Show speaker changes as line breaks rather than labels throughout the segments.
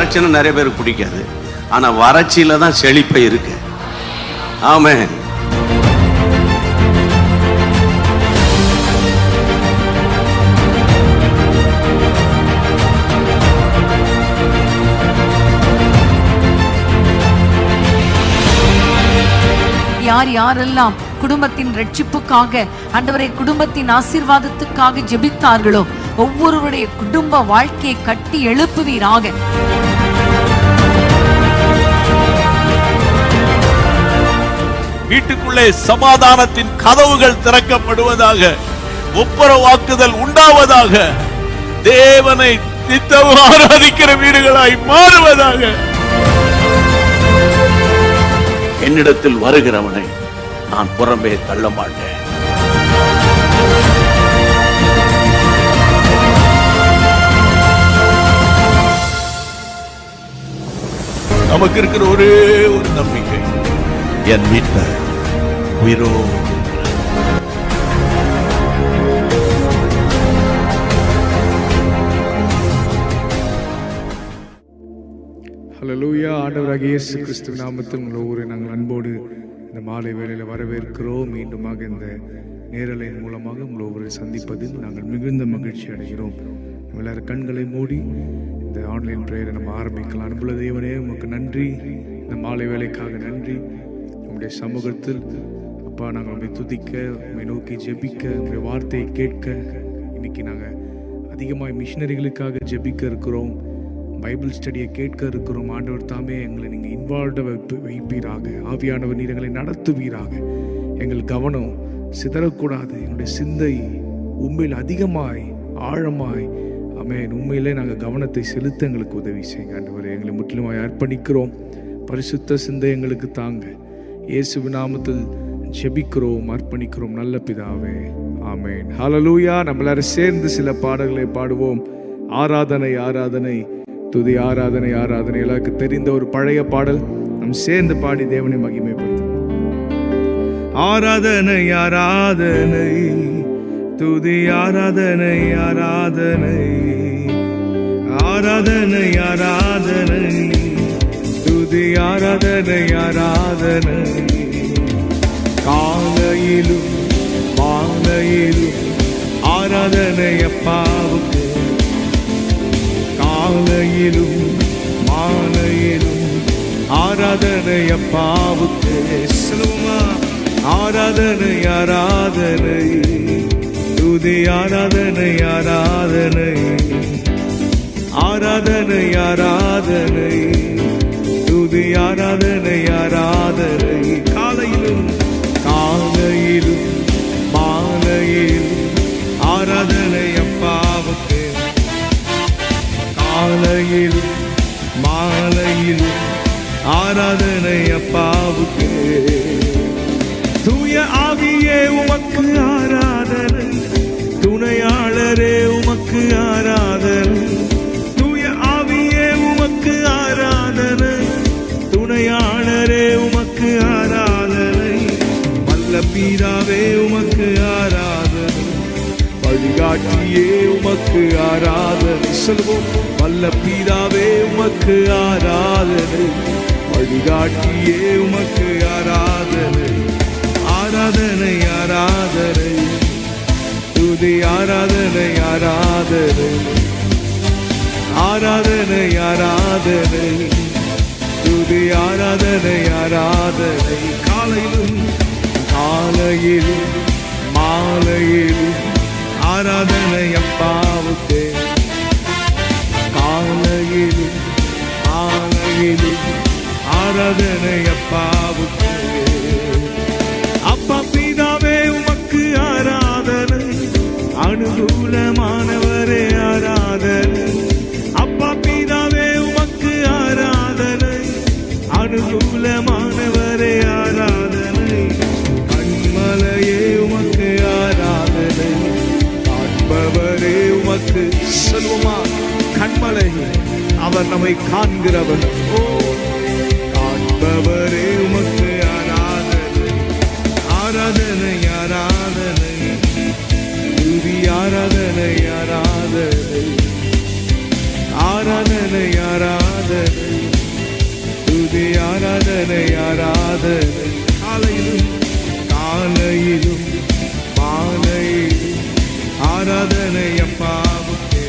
வறட்சின்னா நிறைய பேருக்கு பிடிக்காது. ஆனா வறட்சியில தான் செழிப்பை இருக்கு. ஆமென்.
யார் யாரெல்லாம் குடும்பத்தின் ரட்சிப்புக்காக, ஆண்டவரே குடும்பத்தின் ஆசீர்வாதத்துக்காக ஜெபித்தார்களோ ஒவ்வொருவருடைய குடும்ப வாழ்க்கையை கட்டி எழுப்புவீராக.
வீட்டுக்குள்ளே சமாதானத்தின் கதவுகள் திறக்கப்படுவதாக, ஒப்புரவாக்குதல் உண்டாவதாக, தேவனை நித்தம் ஆராதிக்கிற வீடுகளாய் மாறுவதாக.
என்னிடத்தில் வருகிறவனை நான் புறம்பே தள்ள மாட்டேன்.
நமக்கு இருக்கிற ஒரே ஒரு நம்பிக்கை, என் வீட்டில் உயிரோ.
ஹல்லேலூயா. ஆண்டவராகிய இயேசு கிறிஸ்து நாமத்தில் உங்கள் ஒவ்வொரு நாங்கள் அன்போடு இந்த மாலை வேளையில் வரவேற்கிறோம். மீண்டுமாக இந்த நேரலையின் மூலமாக உங்கள் ஒவ்வொரு சந்திப்பதில் நாங்கள் மிகுந்த மகிழ்ச்சி அடைகிறோம். நம்ம எல்லாரும் கண்களை மூடி இந்த ஆன்லைன் ப்ரேயரை நம்ம ஆரம்பிக்கலாம். அன்புள்ள தேவனே, உமக்கு நன்றி. இந்த மாலை வேலைக்காக நன்றி. உங்களுடைய சமூகத்தில் அப்பா நாங்கள் உண்மை துதிக்க, உண்மை நோக்கி ஜெபிக்க, உங்களுடைய வார்த்தையை கேட்க, இன்னைக்கு நாங்கள் அதிகமாக மிஷினரிகளுக்காக ஜெபிக்க இருக்கிறோம், பைபிள் ஸ்டடியை கேட்க இருக்கிறோம். ஆண்டவர் தாமே எங்களை நீங்கள் இன்வால்வ்ட வைப்பீராக. ஆவியானவர் நீர் எங்களை நடத்துவீராக. எங்கள் கவனம் சிதறக்கூடாது. எங்களுடைய சிந்தை உண்மையில் அதிகமாய் ஆழமாய் ஆமென் உண்மையிலே நாங்கள் கவனத்தை செலுத்த எங்களுக்கு உதவி செய்யுங்க. ஆண்டவரே, எங்களை முற்றிலுமாய் அர்ப்பணிக்கிறோம். பரிசுத்த சிந்தை எங்களுக்கு தாங்க. இயேசு நாமத்தில் ஜெபிக்கிறோம், அர்ப்பணிக்கிறோம் நல்ல பிதாவே, ஆமென். ஹல்லேலூயா. நம்ம எல்லாரும் சேர்ந்து சில பாடல்களை பாடுவோம். ஆராதனை ஆராதனை, துதி ஆராதனை ஆராதனை. எல்லாருக்கும் தெரிந்த ஒரு பழைய பாடல். நம் சேர்ந்து பாடி தேவனை மகிமைப்படுத்தும். ஆராதனை ஆராதனை, துதி ஆராதனை ஆராதனை, ஆராதனை ஆராதனை, துதி ஆராதனை ஆராதனை. காலையிலும் மாலையிலும் ஆராதனை அப்பாவுக்கு, காலையிலும் மாலையிலும் ஆராதனை அப்பாவுக்கு. சொல்லுமா, ஆராதனை ஆராதனை, துதி ஆராதனை ஆராதனை, ஆராதனை ஆராதனை, துதி ஆராதனை ஆராதனை. காலையிலும் காலையிலும் மாலையிலும் ஆராதனை அப்பாவுக்கு, காலையிலும் மாலையிலும் ஆராதனை அப்பாவுக்கு. தூய ஆவியே உமக்கு ஆராதனை, துணையாளரே உமக்கு ஆராதனை. தூய ஆவியே உமக்கு ஆராதனை, துணையாளரே உமக்கு ஆராதனை. வல்ல பிதாவே உமக்கு ஆராதனை, வழிகாட்டியே உமக்கு ஆராதனை. சொல்வோம், வல்ல பிதாவே உமக்கு ஆராதனை, வழிகாட்டியே உமக்கு ஆராதனை. ஆராதனை ஆராதனை, துதி ஆராதனை ஆராதனை, ஆராதனை ஆராதனை, துதி ஆராதனை ஆராதனை. காலையிலும் காலையிலும் மாலையிலும் ஆராதனை அப்பாவுக்கு, காலையிலும் மாலையிலும் ஆராதனை அப்பாவுக்கு. அப்பா பிதாவே உமக்கு ஆராதனை, அனுகூலமானவரே ஆராதனை. அப்பா பிதாவே உமக்கு ஆராதனை, அனுகூலமானவரே ஆராதனை. கண்மலையே உமக்கு ஆராதனை, காண்பவரே உமக்கு. சொல்லுமா, கண்மலை அவர் நம்மை காண்கிறவர். ஓ, காண்பவரே உமக்கு ஆராதனை, ஆராதனை ஆராதனை, துதி ஆராதனை ஆராதனை, ஆராதனை ஆராதனை, ஆராதனை ஆராதனை காலையிலும் காலையிலும் மாலையிலும் ஆராதனை அப்பாவுக்கே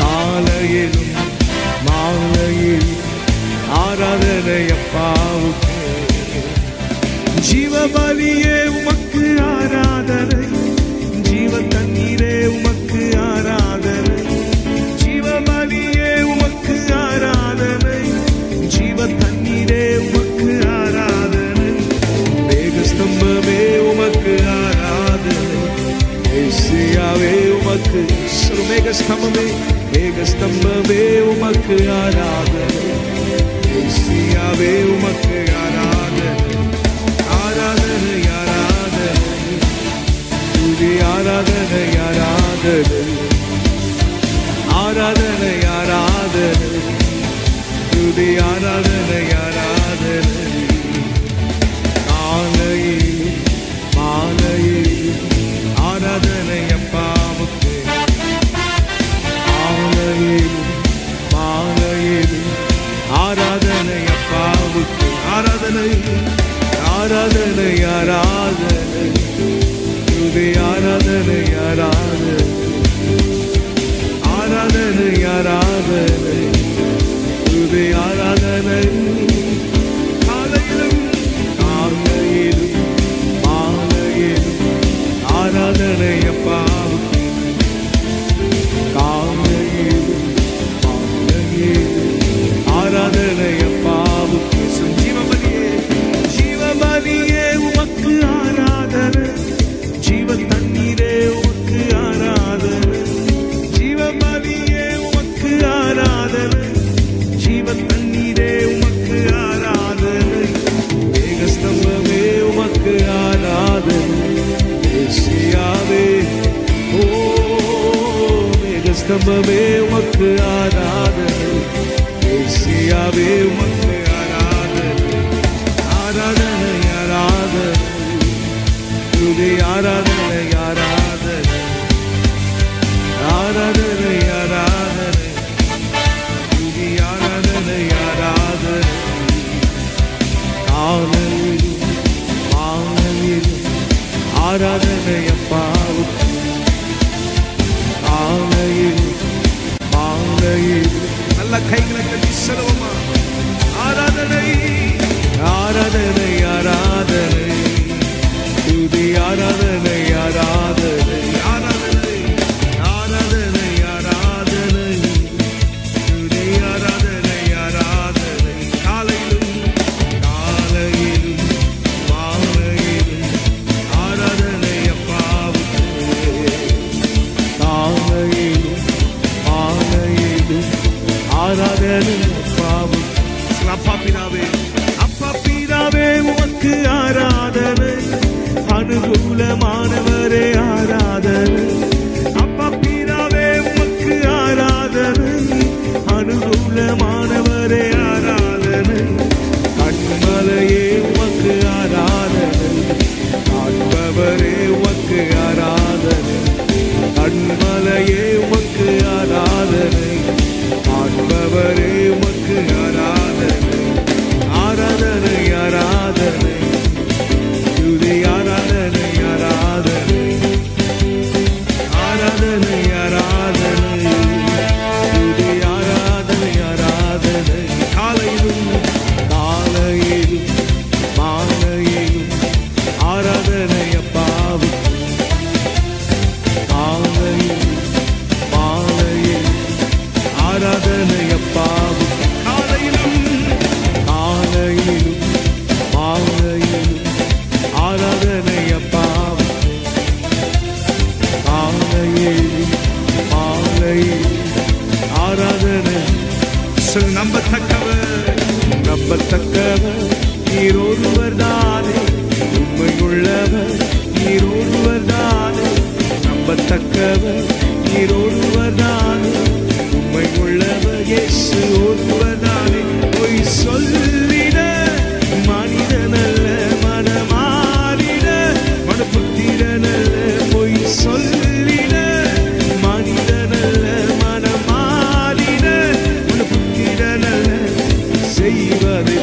காலையிலும் மாலையிலும் ஆராதனை அப்பாவுக்கே ஜீவபலியே உமக்கு ஆராதனை ஜீவ தண்ணீரே உமக்கு ஆராதனை ஜீவபலியே உமக்கு ஆராதனை ஜீவ தண்ணீரே உமக்கு ஆராதனை மேகஸ்தம்பமே உமக்கு ஆராதனை ஏசியாவே உமக்கு மேகஸ்தம்பமே மேகஸ்தம்பமே உமக்கு ஆராதனை ஏசியாவே உமக்கு ஆராதனை ஆராதனை ஆராதனை துதி ஆராதனை ஆராதனை ஆராதனை ஆராதனை துதி ஆராதனை ஆராதனை காலையில் மாலையில் ஆராதனை அப்பாவுக்கு காலையில் மாலையில் ஆராதனை அப்பாவுக்கு ஆராதனை ஆராதனை ஆராதனை துதி ஆராதனை ஆராதனை ஆராதனை ஆராதனை துதி ஆராதனை காலையிலும் காலையிலும் மாலையிலும் ஆராதனை அப்பாவுக்கு காலையிலும் மாலையிலும் ஆராதனை அப்பாவுக்கு ஜீவபலியே ஜீவபலியே உமக்கு ஆராதனை ஜீவ தண்ணீரே உமக்கு ஆராதனை ஜீவபலியே உமக்கு ஆராதனை ஜீவ தண்ணீரே உமக்கு ஆராதனை மேகஸ்தம்பமே உமக்கு ஆராதனை ஏசியாவே ஓ மேகஸ்தம்பமே உமக்கு ஆராதனை ஏசியாவே உமக்கு ஆராதனை ஆராதனை ஆராதனை துதி ஆராதனை ஆராதனை ஆராதனை ஆராதனை துதி ஆராதனை ஆராதனை காலையிலும் மாலையிலும் ஆராதனை அப்பாவுக்கு காலையிலும் மாலையிலும் நல்ல கைகளை கட்டி செலவுமா ஆராதனை ஆராதனை ஆராதனை துதி ஆராதனை ஆராதனை ஆராதனை ஆராதனை ஆராதனை துதி ஆராதனை ஆராதனை காலையிலும் காலையிலும் மாலையிலும் ஆராதனை அப்பாவுக்கு காலையிலும் மாலையிலும் ஆராதனை அப்பாவுக்கு அப்பா பிதாவே அப்பா பிதாவே உமக்கு ஆராதனை அனுகூலமானவரே ஆராதனை அப்பா பிதாவே உமக்கு ஆராதனை அனுகூலமானவரே ஆராதனை கண்மலையே உமக்கு ஆராதனை காண்பவரே உமக்கு ஆராதனை கண்மலையே உமக்கு ஆராதனை காண்பவரே உமக்கு ஆராதனை ஆராதனை ஆராதனை துதி ஆராதனை ஆராதனை ஆராதனை ஆராதனை துதி ஆராதனை ஆராதனை காலையிலும் காலையிலும் மாலையிலும் ஆராதனை அப்பாவுக்கு காலையிலும் மாலையிலும் ஆராதனை அப்பாவுக்கு காலையிலும் காலையிலும் மாலையிலும் ஆராதனை அப்பாவுக்கு காலையிலும் மாலையிலும் ஆராதனை சொல் நம்பத்தக்கவர் நம்பத்தக்கவர் நீர் ஒருவர் தானே உண்மையுள்ளவர் நீர் ஒருவர் தானே நம்பத்தக்கவர் நீர் ஒருவர் தானே உண்மையுள்ளவர் இயேசு ஒருவர் தானே பொய் சொல்லிட மனிதனல்ல மனமாறிட மனப்புத்திரனல்ல பொய் சொல்லிட மனிதனல்ல மனமாறிட மனப்புத்திரனல்ல செய்வதை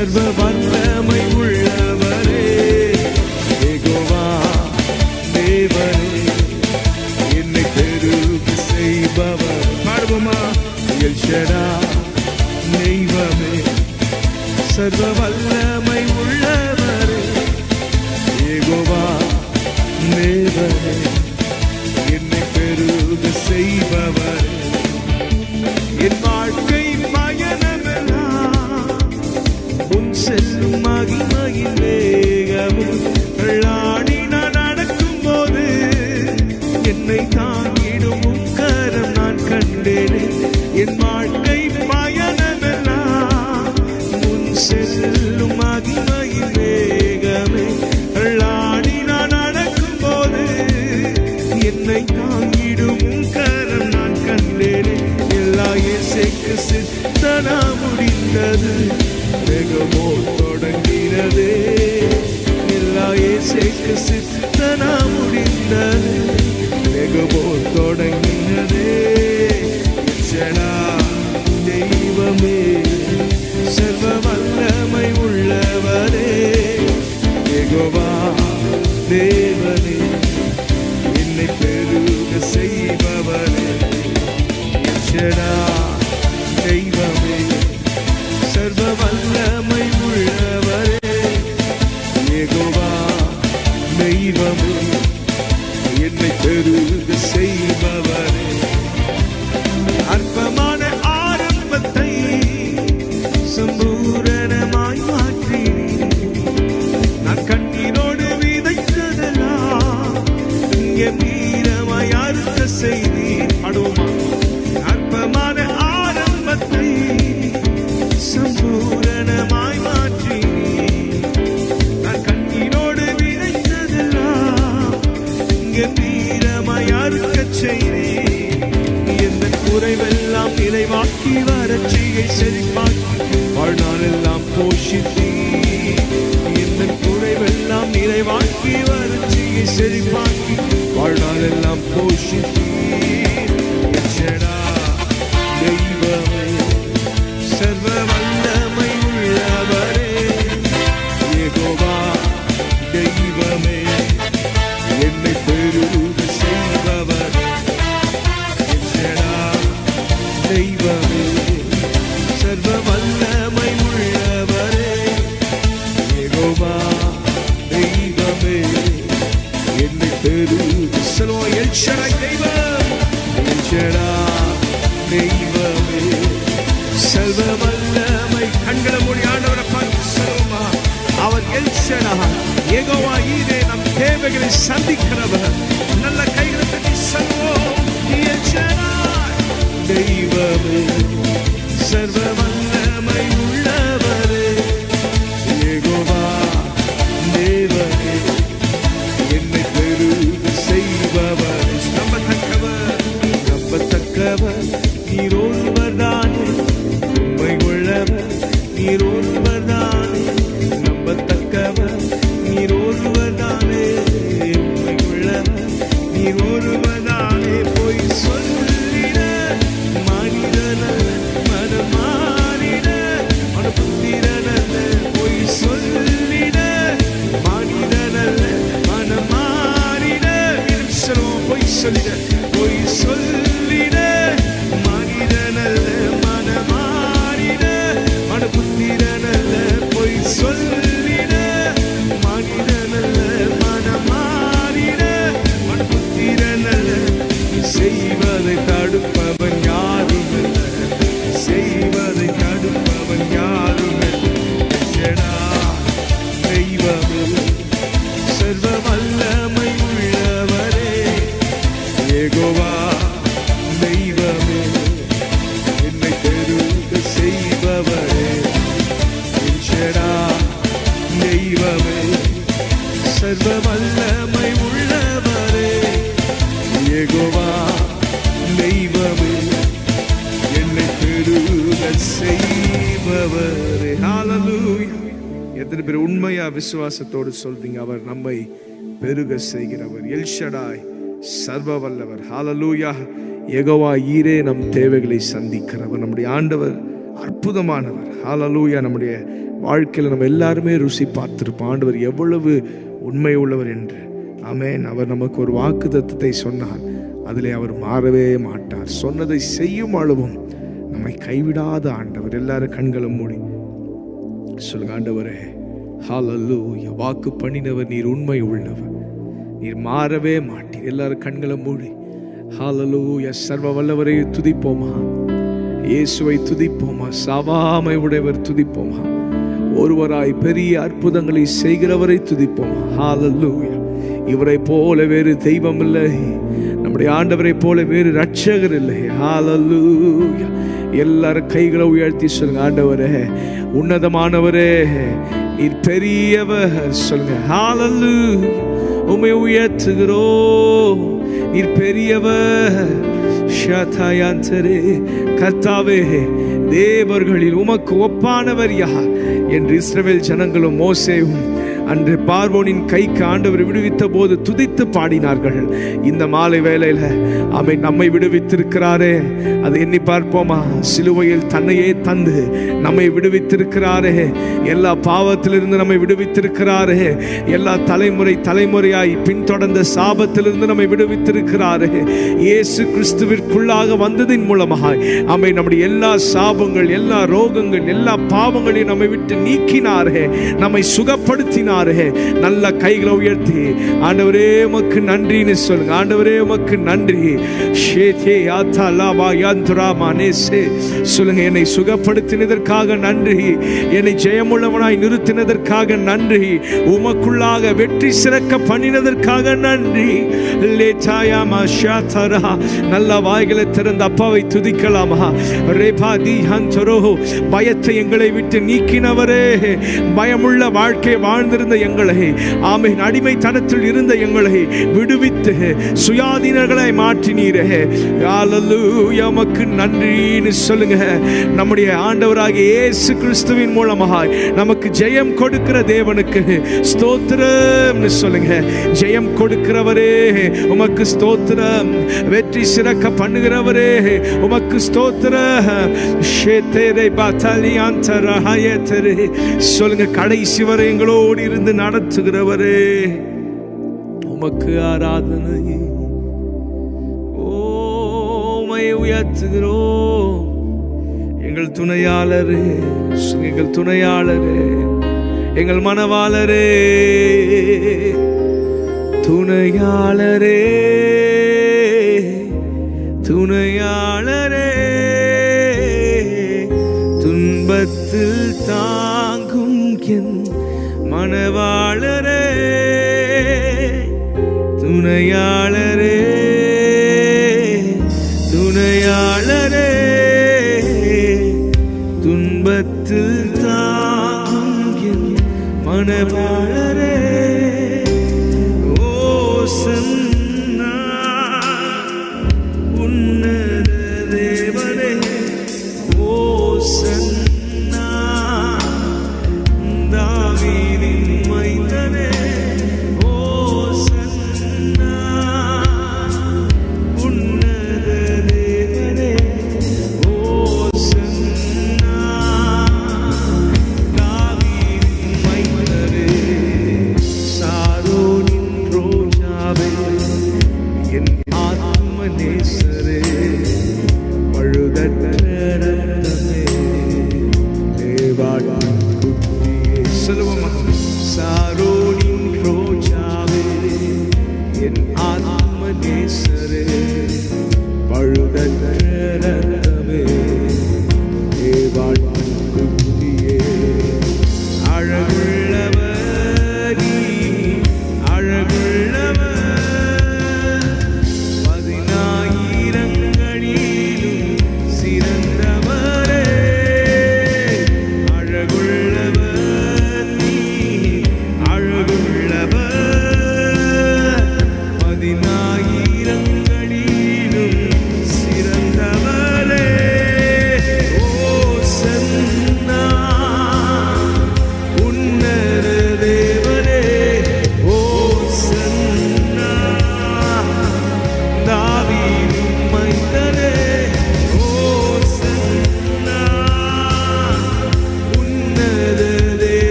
சர்வ வல்லமை உள்ளவரே, யெகோவா தேவனே, என்னை பெருக செய்பவர். பாடுவோமா? எல் ஷடாய் தெய்வமே, சர்வ வல்லமை உள்ளவரே, யெகோவா தேவனே, என்னை பெருக செய்பவர். என் வாழ்க்கை பயணமெல்லாம் உன் செல்லும் மகிமையின் வேகமும் ஆடி நான் நடக்கும் போது என்னை தாங்கிடும் உம் கரம் நான் கண்டேனே. என் வாழ்க்கை பயணமெல்லாம் உன் செல்லும் மகிமையின் வேகமே ஆடி நான் நடக்கும் போது என்னை தாங்கிடும் உம் கரம் நான் கண்டேனே. எல்லா இயேசுக்கு சித்தனா முடிந்தது, வேகமோ தொடங்கினதே. எல்லா இயேசுக்கு சித்தனா முடிந்தது, வேகமோ தொடங்கினதே. தெய்வமே, சர்வ வல்லமை உள்ளவரே, யெகோவா தேவனே, என்னை பெருக செய்பவரே. தெய்வமே, சர்வ வல்லமை உள்ளவரே, யெகோவா தெய்வமே, என்னை பெருக செய்பவரே. அற்பமான ஆரம்பத்தை சம்பூரணமாய் மாற்றினீர். நான் கண்ணீரோடு விதைத்ததெல்லாம் இங்கே வீரமாய் அறுக்க செய்தீர். பாடுவோமா? அற்பமான ஆரம்பத்தை சம்பூரணமாய் மாற்றினீர். நான் கண்ணீரோடு விதைத்ததெல்லாம் இங்கே வீரமாய் அறுக்க செய்தீர். எந்த குறைவெல்லாம் நிறைவாக்கி வறட்சியை செழிப்பாக்கி வாழ்நாளெல்லாம் போஷித்தீர். எந்த குறைவெல்லாம் நிறைவாக்கி வறட்சியை செழிப்பாக்கி வாழ்நாளெல்லாம் போஷித்தீர். தெய்வமே, சர்வ வல்லமை உள்ளவரே, யெகோவா தெய்வமே, என்னை பெருக செய்பவரே. தெய்வமே, சர்வ வல்லமை உள்ளவரே, யெகோவா தெய்வமே, என்னை பெருக சொல்லுவோம். எல் ஷடாய் தெய்வம், எல் ஷடாய் தெய்வமே, சர்வ வல்லமை. கண்களை மூடி ஆண்டவரை பார்த்து சொல்லுவோமா? அவர் எல் ஷடாய், யெகோவா ஈரே, நம் தேவைகளை சந்திக்கிறவர். நல்ல கைகளை தட்டி சொல்லுவோம். எல் ஷடாய் தெய்வமே, சர்வ வல்லமை உள்ளவரே, யெகோவா தேவனே, என்னை பெருக செய்பவர். நம்பத்தக்கவர், நம்பத்தக்கவர் நீர் ஒருவர் தானே, உண்மை உள்ளவர் நீர் ஒருவர் தானே. நம்பத்தக்கவர் நீர் ஒருவர் தானே, உண்மை உள்ளவர் நீர் ஒருவர் தானே. போய் சொல்லிட மனிதனல்ல, மனமாறிட மனபுத்திரனல்ல. போய் சொல்லிட மனிதனல்ல, மனமாறிட. போய் சொல்லிட, போய் சொல்லிட மனிதனல்ல, மனமாறிட மனபுத்திரனல்ல. போய் சொல்லிட மனிதனல்ல, மனமாறிட மனபுத்திரனல்ல. செய்வதை தடுப்பவன் யாரும் இல்லை, செய்வதை தடுப்பவன் யாரும் இல்லை. தெய்வமே, சர்வ வல்லமை உள்ளவரே, யெகோவா தெய்வமே, என்னை பெருக செய்பவரே. தெய்வமே, சர்வ வல்லமை உள்ளவரே, யெகோவா தெய்வமே, என்னை பெருக செய்பவரே. ஹல்லேலூயா. எத்தனை பேர் உண்மையா விசுவாசத்தோடு சொல்றீங்க? அவர் நம்மை பெருக செய்கிறவர், எல் ஷடாய் சர்வ வல்லவர். ஹல்லேலூயா. யெகோவா ஈரே, நம் தேவைகளை சந்திக்கிறவர். நம்முடைய ஆண்டவர் அற்புதமானவர். ஹல்லேலூயா. நம்முடைய வாழ்க்கையில் நம்ம எல்லாருமே ருசி பார்த்திருப்போம் ஆண்டவர் எவ்வளவு உண்மை உள்ளவர் என்று. ஆமென். அவர் நமக்கு ஒரு வாக்குத்தத்தத்தை சொன்னார், அதிலே அவர் மாறவே மாட்டார். சொன்னதை செய்யும் அளவும் நம்மை கைவிடாத ஆண்டவர். எல்லாரும் கண்களை மூடி சொல்லுங்க, ஆண்டவரே ஹல்லேலூயா, வாக்கு பண்ணினவர், நீர் உண்மை உள்ளவர், நீர் மாறவே மாட்டீர். எல்லாரும் கண்களை மூடி ஹல்லேலூயா, சர்வ வல்லவரை துதிப்போமா, இயேசுவை துதிப்போமா, சாவாமை உடையவர் துதிப்போமா, ஒருவராய் பெரிய அற்புதங்களை செய்கிறவரை துதிப்போமா. ஹல்லேலூயா. இவரை போல வேறு தெய்வம் இல்லை, நம்முடைய ஆண்டவரை போல வேறு ரட்சகர் இல்லை. ஹல்லேலூயா. எல்லாரும் கைகளை உயர்த்தி சொல்லுங்க, ஆண்டவரே உன்னதமானவரே, நீர் பெரியவர் சொல்லுங்க. ஹல்லேலூயா. உம்மை உயர்த்துகிறோம், நீர் பெரியவர். கர்த்தாவே, தேவர்களில் உமக்கு ஒப்பானவர் யார் என்று இஸ்ரவேல் ஜனங்களும் மோசேவும் அன்று பார்வோனின் கைக்கு ஆண்டவர் விடுவித்த போது துதித்து பாடினார்கள். இந்த மாலை வேளையில அவை நம்மை விடுவித்திருக்கிறாரே, அதை எண்ணி பார்ப்போமா? சிலுவையில் தன்னையே தந்து நம்மை விடுவித்திருக்கிறாரே, எல்லா பாவத்திலிருந்து நம்மை விடுவித்திருக்கிறாரே, எல்லா தலைமுறையாய் பின்தொடர்ந்த சாபத்திலிருந்து நம்மை விடுவித்திருக்கிறாரே. இயேசு கிறிஸ்துவிற்குள்ளாக வந்ததின் மூலமாக அவை நம்முடைய எல்லா சாபங்கள், எல்லா ரோகங்கள், எல்லா பாவங்களையும் நம்மை விட்டு நீக்கினாரே, நம்மை சுகப்படுத்தினார். நல்ல கைகளை உயர்த்தி ஆண்டவரே உமக்கு நன்றின்னு சொல்லுங்க. ஆண்டவரே உமக்கு நன்றி. சொல்லுங்க, என்னை சுகப்படுத்தினதற்காக நன்றி, என்னை ஜெயமுள்ளவனாய் நிறுத்தினதற்காக நன்றி, உமக்குள்ளாக வெற்றி சிறக்க பண்ணினதற்காக நன்றி. நல்ல வாய்களை திறந்த அப்பாவை துதிக்கலாமா? பயத்தை எங்களை விட்டு நீக்கினவரே, பயமுள்ள வாழ்க்கை வாழ்ந்திருந்த எங்களை, ஆமென், அடிமைத்தனத்தில் இருந்த எங்களை விடுவித்து சுயாதீனர்களை மாற்றினீரே. ஹல்லேலூயா, உமக்கு நன்றின்னு சொல்லுங்க. நம்முடைய ஆண்டவராகிய இயேசு கிறிஸ்துவின் மூலமாக நமக்கு ஜெயம் கொடுக்கிற தேவனுக்கு ஸ்தோத்திரம்னு சொல்லுங்க. ஜெயம் கொடுக்கிறவரே உமக்கு ஸ்தோத்திரம், வெற்றி சிறக்க பண்ணுகிறவரே உமக்கு ஸ்தோத்திரம். சொல்லுங்க, கடைசி வரை எங்களோடு இருந்து நடத்துகிறவரே உமக்கு ஆராதனை. ஓமை உயர்த்துகிறோம். எங்கள் துணையாளரே, எங்கள் துணையாளரே, எங்கள் மனவாளரே, துணையாளரே, துணையாளரே, துன்பத்தில் தாங்கும் என் மனவாளரே, துணையாளரே, துணையாளரே, துன்பத்தில் தாங்கும் என் மனவாளரே. ஓசன்னா உன்னத தேவனே, ஓசன்னா தாவீதின் மைந்தனே, ஓசன்னா உன்னத தேவனே, ஓசன்னா தாவீதின் மைந்தனே. சாரோனின் ரோஜாவே, என் ஆத்ம நேசரே, பழுதற்ற ரத்தமே, தேவாட்டின் குட்டியே. சொல்லுவோமா? சாரோனின் ரோஜாவே, என் ஆத்ம நேசரே, பழுதற்ற ரத்தமே, தேவாட்டின் குட்டியே. அழகுள்ளவர் நீ, அழகுள்ளவர், 10,000ங்களிலும் சிறந்தவரே. அழகுள்ளவர் நீ, அழகுள்ளவர்,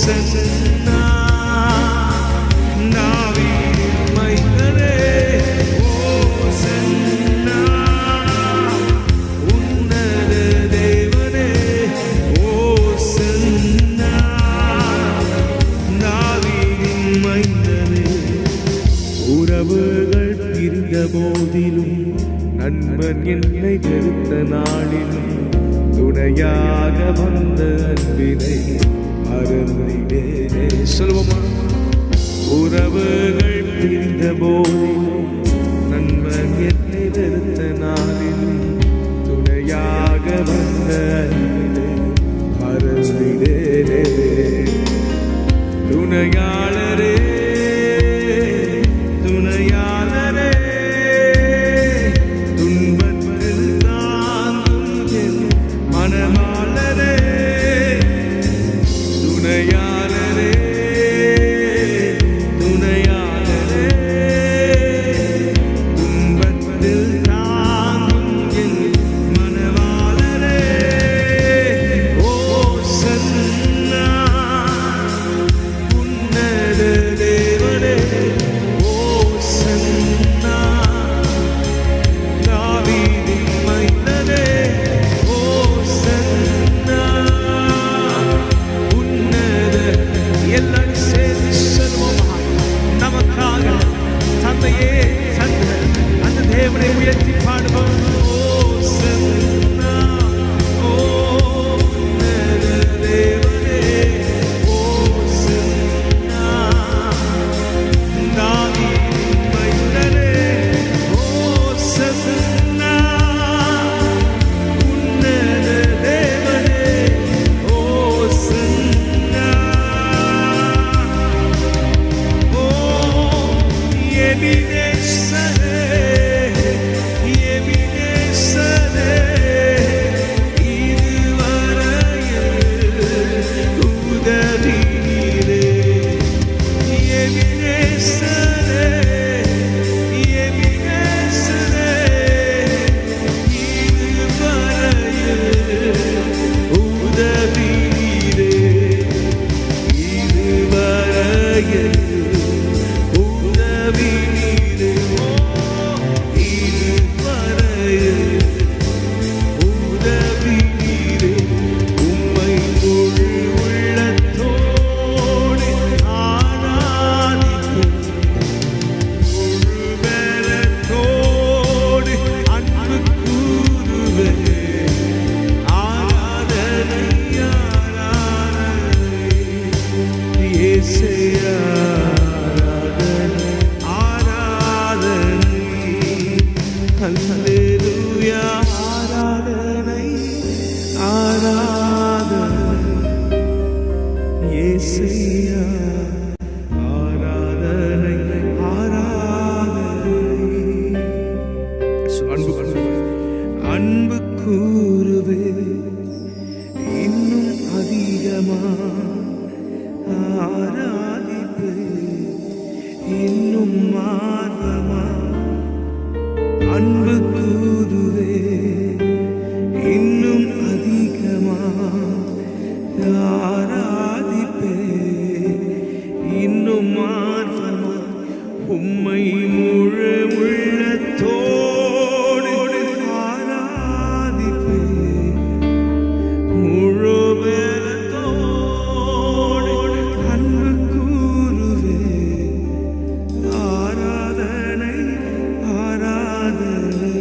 சன்னா தாவீதின் மைந்தனே ஓசன்னா உன்னத தேவனே ஓசன்னா தாவீதின் மைந்தனே. உறவுகள் பிரிந்த போதிலும் நண்பன் என்னை வெறுத்த நாளிலும் துணையாக வந்த அன்பினை மறந்திடேனே. சொல்லுவோமா? உறவுகள் பிரிந்த போதிலும் நண்பன் என்னை வெறுத்த நாளிலும் துணையாக வந்த அன்பினை மறந்திடேனே. துணையாளரே துணையாளரே துன்பத்தில் தாங்கும் என் மனமாளரே துணையாளரே துணையாளரே துன்பத்தில் தாங்கும் என் மனவாளரே ஓசன்னா உன்னத தேவனே ஓசன்னா தாவீதின் மைந்தனே ஓசன்னா உன்னத. எல்லாரும் சேர்ந்து சொல்வோமா? நமக்காக தந்தையே தந்த அந்த தேவனை உயர்த்தி பாடுவோம். ஓசன்னா உன்னத தேவனே ஓசன்னா தாவீதின் மைந்தனே ஓசன்னா உன்னத தேவனே ஓசன்னா. ஓ எபினேசரே எபினேசரே இதுவரையில் உதவினீரே. எபினேசரே எபினேசரே இதுவரையில் உதவினீரே. இதுவரையில் உதவினீரே. ஓ இதுவரையில் உதவினீரே. உம்மை முழு உள்ளத்தோடு ஆராதிப்பேன். முழு பலத்தோடு அன்பு கூறுவேன். ஆராதனை ஆராதனை இயேசுவே ஆராதனை ஆராதனை அல்லேலூயா ஆராதனை ஆராதனை இயேசுவே ஆராதனை ஆராதனை. அன்பு கூறுவே இன்னும் அதிகமா ஆராதிப்பே இன்னும் ஆர்வமா. அன்பு கூறுவே இன்னும் அதிகமா ஆராதிப்பே இன்னும் ஆர்வமா. உம்மை முழு உள்ளத்தோடு ஆராதிப்பே முழு பலத்தோடு அன்பு கூறுவே. ஆராதனை ஆராதனை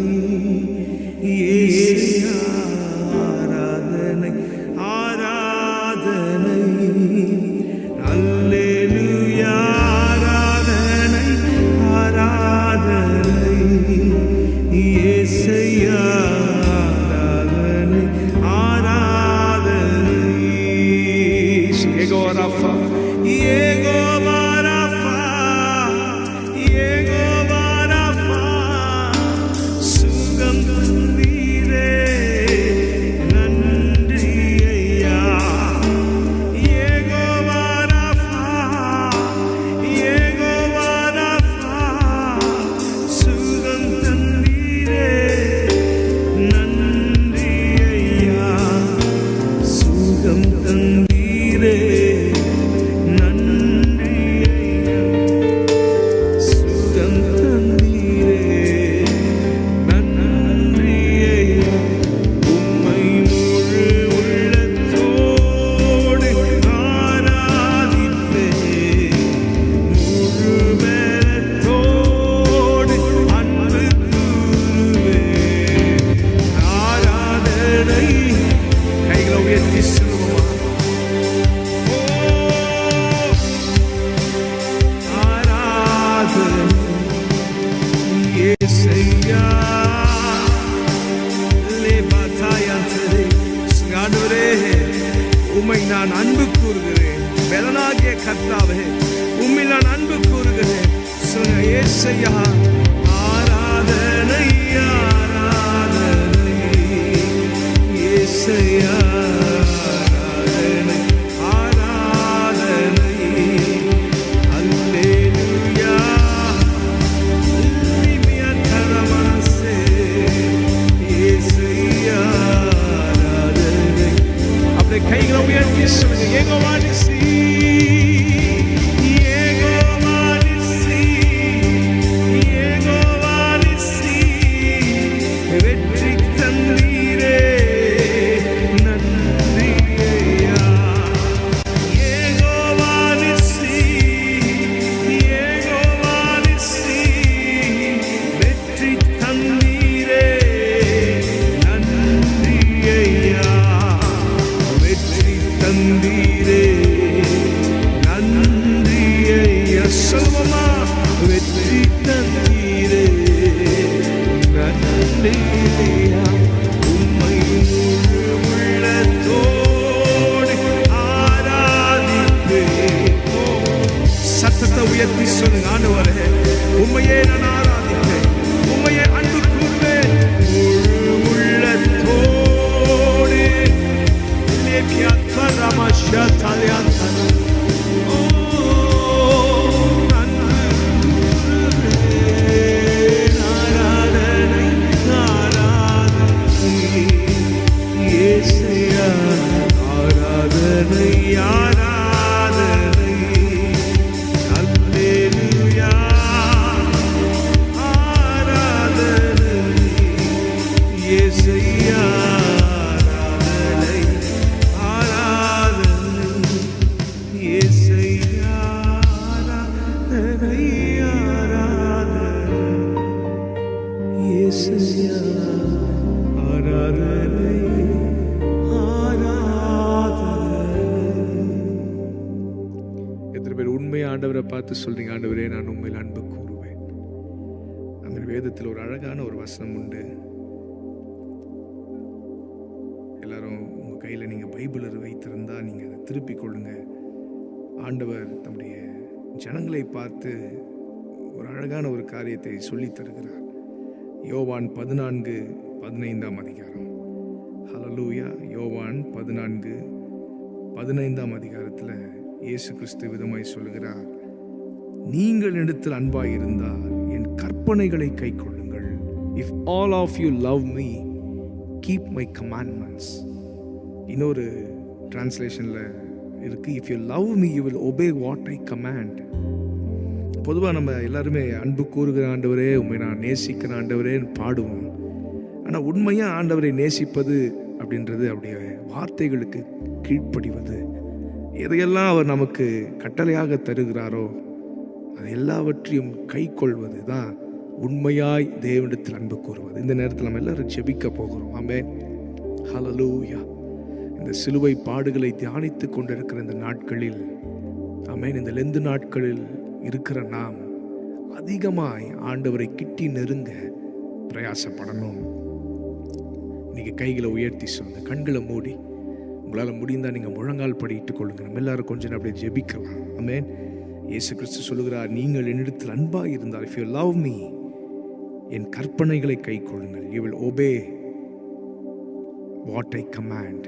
கர்த்தாவே, உம்மில் நான் அன்பு கூறுகிறேன். சொல்லுங்க, ஏசையா ஆராதனை ஆராதனை, ஏசையா ஆராதனை ஆராதனை, அல்லேலூயா அல்லேலூயா தரமாசே, ஏசையா ஆராதனை. அப்படியே கைகளை உயர்த்தி சொல்லுங்க, யெகோவா நிசி, யெகோவா நிசி, யெகோவா நிசி, வெற்றி தந்தீரே நன்றி ஐயா. யெகோவா நிசி, யெகோவா நிசி, வெற்றி தந்தீரே நன்றி ஐயா. வெற்றி தந்தீரே நன்றி ஐயா. சொல்லுமா, வெற்றி தந்தீரே நன்றி ஐயா. உம்மை முழு உள்ளத்தோடு ஆராதிப்பேன். சத்தத்தை உயர்த்தி சொல்லுங்க, ஆண்டவரே உம்மையே நான் ஆராதிப்பேன், உம்மையே அன்பு கூறுவேன் முழு உள்ளத்தோடு. ஆராதனை ஆராதனை, இயேசுவே ஆராதனை ஆராதனை, அல்லேலூயா ஆராதனை, இயேசுவே ஆராதனை ஆராதனை, இயேசுவே ஆராதனை ஆராதனை, இயேசுவே ஆராதனை ஆராதனை. எத்தனை பேர் உண்மையை ஆண்டவரை பார்த்து சொல்றீங்க, ஆண்டவரே நான் உண்மையில் அன்பு கூறுவேன். அந்த வேதத்தில் ஒரு அழகான ஒரு வசனம் உண்டு. எல்லாரும் உங்க கையில நீங்க பைபிள் வைத்திருந்தா நீங்க அதை திருப்பிக் கொள்ளுங்க. ஆண்டவர் தம்முடைய ஜனங்களை பார்த்து ஒரு அழகான ஒரு காரியத்தை சொல்லி தருகிறார். யோவான் 14:15 அதிகாரம். ஹல்லேலூயா. யோவான் 14:15 அதிகாரத்தில் இயேசு கிறிஸ்து விதமாய் சொல்லுகிறார், நீங்கள் இடத்தில் அன்பாய் இருந்தால் என் கற்பனைகளை கைக்கொள்ளுங்கள். If all of you love me, keep my commandments. இன்னொரு டிரான்ஸ்லேஷன்ல இருக்கு, if you love me you will obey what I command. பொதுவாக நம்ம எல்லாருமே அன்பு கூறுகிற ஆண்டவரே, உண்மை நான் நேசிக்கிற ஆண்டவரேன்னு பாடுவோம். ஆனால் உண்மையாக ஆண்டவரை நேசிப்பது அப்படின்றது அப்படியே வார்த்தைகளுக்கு கீழ்ப்படிவது. எதையெல்லாம் அவர் நமக்கு கட்டளையாக தருகிறாரோ அது எல்லாவற்றையும் கை கொள்வது தான் உண்மையாய் தேவனிடத்தில் அன்பு கூறுவது. இந்த நேரத்தில் நம்ம எல்லாரும் ஜெபிக்க போகிறோம். ஆமென். ஹல்லேலூயா. இந்த சிலுவை பாடுகளை தியானித்து கொண்டிருக்கிற இந்த நாட்களில், ஆமென், இந்த லெந்து நாட்களில் இருக்கிற நாம் அதிகமாய் ஆண்டவரை கிட்டி நெருங்க பிரயாசப்படணும். இன்னைக்கு கைகளை உயர்த்தி சொல்லுங்க, கண்களை மூடி, உங்களால் முடிந்தால் நீங்கள் முழங்கால் படிட்டுக் கொள்ளுங்க. நம்ம எல்லாரும் கொஞ்சம் அப்படியே ஜெபிக்கலாம். ஆமென். இயேசு கிறிஸ்து சொல்லுகிறார், நீங்கள் என்னிடத்தில் அன்பாக இருந்தால், இஃப் யூ லவ் மீ, என் கற்பனைகளை கை கொள்ளுங்கள். You will obey what I command.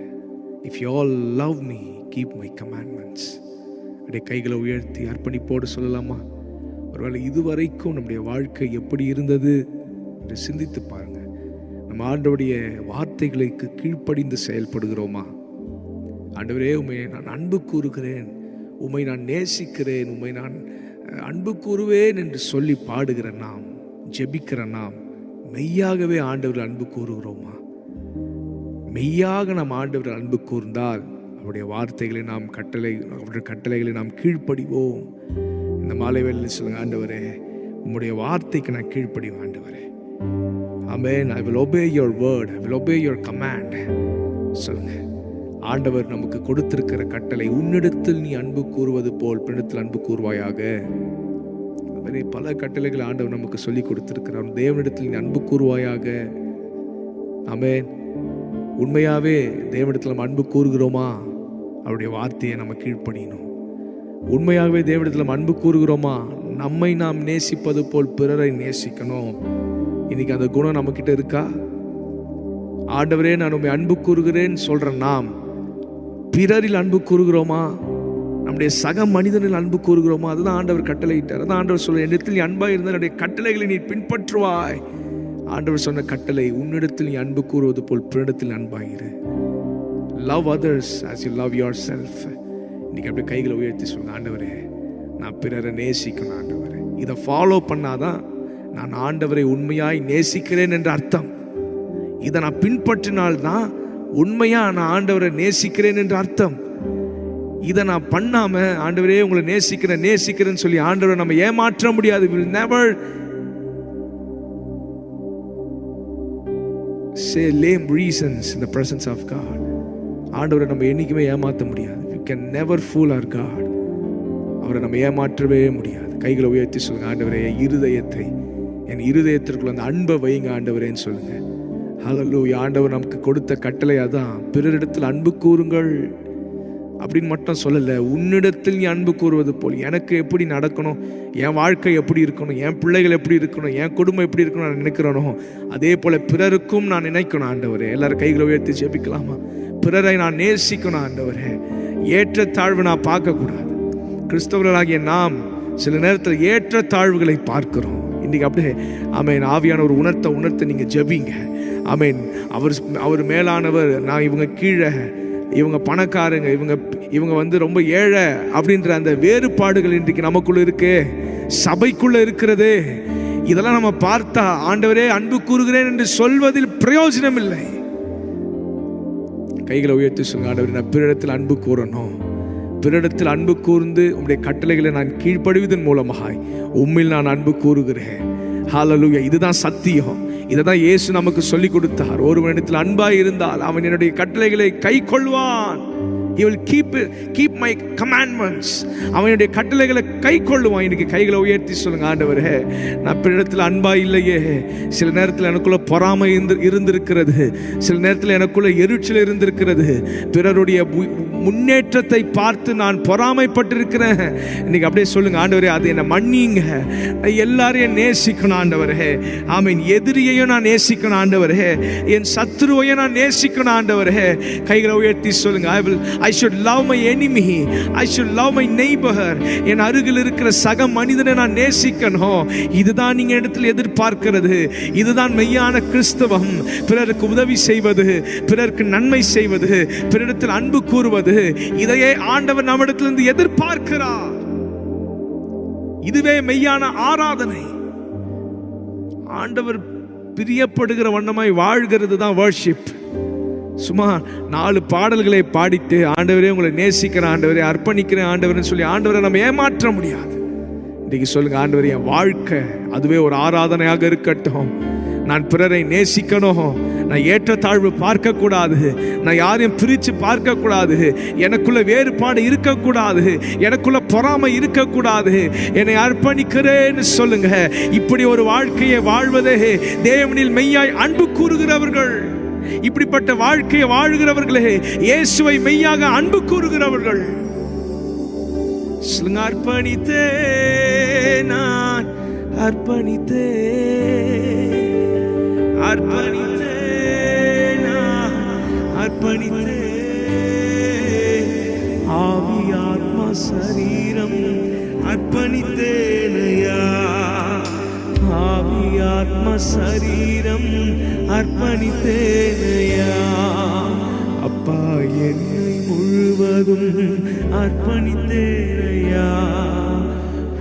If you all love me, keep my commandments. அப்படியே கைகளை உயர்த்தி அர்ப்பணிப்போடு சொல்லலாமா? ஒருவேளை இதுவரைக்கும் நம்முடைய வாழ்க்கை எப்படி இருந்தது என்று சிந்தித்து பாருங்க. நம்ம ஆண்டவருடைய வார்த்தைகளுக்கு கீழ்ப்படிந்து செயல்படுகிறோமா? ஆண்டவரே, உம்மை நான் அன்பு கூறுகிறேன், உம்மை நான் நேசிக்கிறேன், உம்மை நான் அன்பு கூறுவேன் என்று சொல்லி பாடுகிற நாம், ஜெபிக்கிற நாம் மெய்யாகவே ஆண்டவர் அன்பு கூறுகிறோமா? மெய்யாக நாம் ஆண்டவர் அன்பு கூர்ந்தால் அவருடைய வார்த்தைகளை நாம் அவருடைய கட்டளைகளை நாம் கீழ்ப்படிவோம். இந்த மாலை வேளையில் சொல்லுங்க, ஆண்டவரே உம்முடைய வார்த்தைக்கு நான் கீழ்ப்படிவேன் ஆண்டவரே. ஆமென். I will obey your word, I will obey your command. சொல்லுங்க. ஆண்டவர் நமக்கு கொடுத்திருக்கிற கட்டளை, உன்னிடத்தில் நீ அன்பு கூறுவது போல் பின்னிடத்தில் அன்பு கூறுவாயாக. அதுமாதிரி பல கட்டளைகள் ஆண்டவர் நமக்கு சொல்லி கொடுத்திருக்கிறார். தேவனிடத்தில் நீ அன்பு கூறுவாயாக. ஆமென். உண்மையாவே தேவனிடத்தில் நம்ம அன்பு கூறுகிறோமா? அவருடைய வார்த்தையை நம்ம கீழ்ப்படியணும். உண்மையாகவே தேவனிடத்தில் அன்பு கூறுகிறோமா? நம்மை நாம் நேசிப்பது போல் பிறரை நேசிக்கணும். இன்னைக்கு அந்த குணம் நம்ம கிட்ட இருக்கா? ஆண்டவரே நான் உண்மை அன்பு கூறுகிறேன் சொல்ற நாம் பிறரில் அன்பு கூறுகிறோமா? நம்முடைய சக மனிதனில் அன்பு கூறுகிறோமா? அதுதான் ஆண்டவர் கட்டளையிட்டார். அதான் ஆண்டவர் சொல்ல, என்னிடத்தில் நீ அன்பா இருந்தால் என்னுடைய கட்டளைகளை நீ பின்பற்றுவாய். ஆண்டவர் சொன்ன கட்டளை, உன்னிடத்தில் நீ அன்பு கூறுவது போல் பிறரிடத்தில் அன்பாயிரு. Love others as you love yourself. இன்னைக்கு அப்படியே கைகளை உயர்த்தி சொல்லுங்க, ஆண்டவரே நான் பிறரை நேசிக்கணும். ஆண்டவரே இதை ஃபாலோ பண்ணாதான் நான் ஆண்டவரை உண்மையாய் நேசிக்கிறேன் என்ற அர்த்தம். இதை நான் பின்பற்றினால்தான் உண்மையா நான் ஆண்டவரை நேசிக்கிறேன் என்ற அர்த்தம். இதை நான் பண்ணாம ஆண்டவரே உங்களை நேசிக்கிறேன்னு சொல்லி ஆண்டவரை நம்ம ஏமாற்ற முடியாது. We will never say lame reasons in the presence of God. ஆண்டவரை நம்ம என்னைக்குமே ஏமாற்ற முடியாது. We can never fool our God. அவரை நம்ம ஏமாற்றவே முடியாது. கைகளை உயர்த்தி சொல்லுங்க, ஆண்டவரே என் இருதயத்திற்குள்ள அந்த அன்பை வைங்க ஆண்டவரேன்னு சொல்லுங்க. ஹல்லேலூயா. ஆண்டவர் நமக்கு கொடுத்த கட்டளை அதான், பிறரிடத்தில் அன்பு கூறுங்கள் அப்படின்னு மட்டும் சொல்லலை. உன்னிடத்தில் நீ அன்பு கூறுவது போல். எனக்கு எப்படி நடக்கணும், என் வாழ்க்கை எப்படி இருக்கணும், என் பிள்ளைகள் எப்படி இருக்கணும், என் குடும்பம் எப்படி இருக்கணும் நான் நினைக்கிறேனோ அதே போல பிறருக்கும் நான் நினைக்கணும். ஆண்டவரே எல்லாரும் கைகளை உயர்த்தி ஜெபிக்கலாமா? பிறரை நான் நேசிக்கணும் ஆண்டவரே. ஏற்றத்தாழ்வு நான் பார்க்கக்கூடாது. கிறிஸ்தவர்களாகிய நாம் சில நேரத்தில் ஏற்றத்தாழ்வுகளை பார்க்கிறோம். இன்னைக்கு அப்படியே ஆமேன் ஆவியான ஒரு உணர்த்த நீங்க ஜெபிங்க. ஆமேன். அவர் மேலானவர், நான் இவங்க கீழே, இவங்க பணக்காரங்க, இவங்க வந்து ரொம்ப ஏழை அப்படின்ற அந்த வேறுபாடுகள் இன்றைக்கு நமக்குள்ள இருக்கு, சபைக்குள்ள இருக்கிறது. இதெல்லாம் நம்ம பார்த்தா ஆண்டவரே அன்பு கூறுகிறேன் என்று சொல்வதில் பிரயோஜனம் இல்லை. கைகளை உயர்த்தி சொல்லுங்க, ஆண்டவரே நான் பிறரிடத்தில் அன்பு கூறணும். பிறரிடத்தில் அன்பு கூர்ந்து உம்முடைய கட்டளைகளை நான் கீழ்ப்படிவதன் மூலமாய் உம்மில் நான் அன்பு கூறுகிறேன். ஹல்லேலூயா. இதுதான் சத்தியம். இதைதான் இயேசு நமக்கு சொல்லி கொடுத்தார். ஒருவனிடத்தில் அன்பாய் இருந்தால் அவன் என்னுடைய கட்டளைகளை கை கொள்வான். He will keep my commandments. அவனுடைய கட்டளைகளை கை கொள்ளுவான். இன்னைக்கு கைகளை உயர்த்தி சொல்லுங்க, ஆண்டவரே நான் பிறரிடத்தில் அன்பா இல்லையே. சில நேரத்தில் எனக்குள்ள பொறாமை இருந்திருக்கிறது, சில நேரத்தில் எனக்குள்ள எரிச்சல் இருந்திருக்கிறது, பிறருடைய முன்னேற்றத்தை பார்த்து நான் பொறாமைப்பட்டிருக்கிறேன். இன்னைக்கு அப்படியே சொல்லுங்க, ஆண்டவரே அதை என்னை மன்னிங்க. எல்லாரையும் நேசிக்கணும் ஆண்டவரே. ஆமீன். எதிரியையும் நான் நேசிக்கணும் ஆண்டவரே, என் சத்துருவையும் நான் நேசிக்கணும் ஆண்டவரே. கைகளை உயர்த்தி சொல்லுங்க, I should love my enemy. I should love my neighbor. என் அருகில் இருக்கிற சக மனிதனை நான் நேசிக்கணும். இதுதான் நீங்க இடத்துல எதிர்பார்க்கிறது. இதுதான் மெய்யான கிறிஸ்தவம். பிறருக்கு உதவி செய்வது, பிறருக்கு நன்மை செய்வது, பிறரிடத்தில் அன்பு கூறுவது, இதையே ஆண்டவர் நம்மிடத்திலிருந்து எதிர்பார்க்கிறார். இதுவே மெய்யான ஆராதனை. ஆண்டவர் பிரியப்படுகிற வண்ணமாய் வாழ்கிறது தான் வர்ஷிப். சும்மா 4 பாடல்களை பாடிட்டு ஆண்டவரே உங்களை நேசிக்கிறேன் ஆண்டவரே, அர்ப்பணிக்கிறேன் ஆண்டவர்னு சொல்லி ஆண்டவரை நம்ம ஏமாற்ற முடியாது. இன்னைக்கு சொல்லுங்க, ஆண்டவரே என் வாழ்க்கை அதுவே ஒரு ஆராதனையாக இருக்கட்டும். நான் பிறரை நேசிக்கணும். நான் ஏற்றத்தாழ்வு பார்க்கக்கூடாது. நான் யாரையும் பிரித்து பார்க்கக்கூடாது. எனக்குள்ள வேறுபாடு இருக்கக்கூடாது. எனக்குள்ள பொறாமை இருக்கக்கூடாது. என்னை அர்ப்பணிக்கிறேன்னு சொல்லுங்க. இப்படி ஒரு வாழ்க்கையை வாழ்வதே தேவனில் மெய்யாய் அன்பு கூறுகிறவர்கள். இப்படிப்பட்ட வாழ்க்கையை வாழ்கிறவர்களே இயேசுவை மெய்யாக அன்பு கூறுகிறவர்கள். அர்ப்பணித்தே நான் அர்ப்பணித்தே அர்ப்பணித்தே நான் அர்ப்பணித்தே ஆவி ஆத்மா சரீரம் அர்ப்பணித்தேனையா. ஆவி ஆத்மா சரீரம் அர்ப்பணித்தேனையா. அப்பா என்னை முழுவதும் அர்ப்பணித்தேனையா.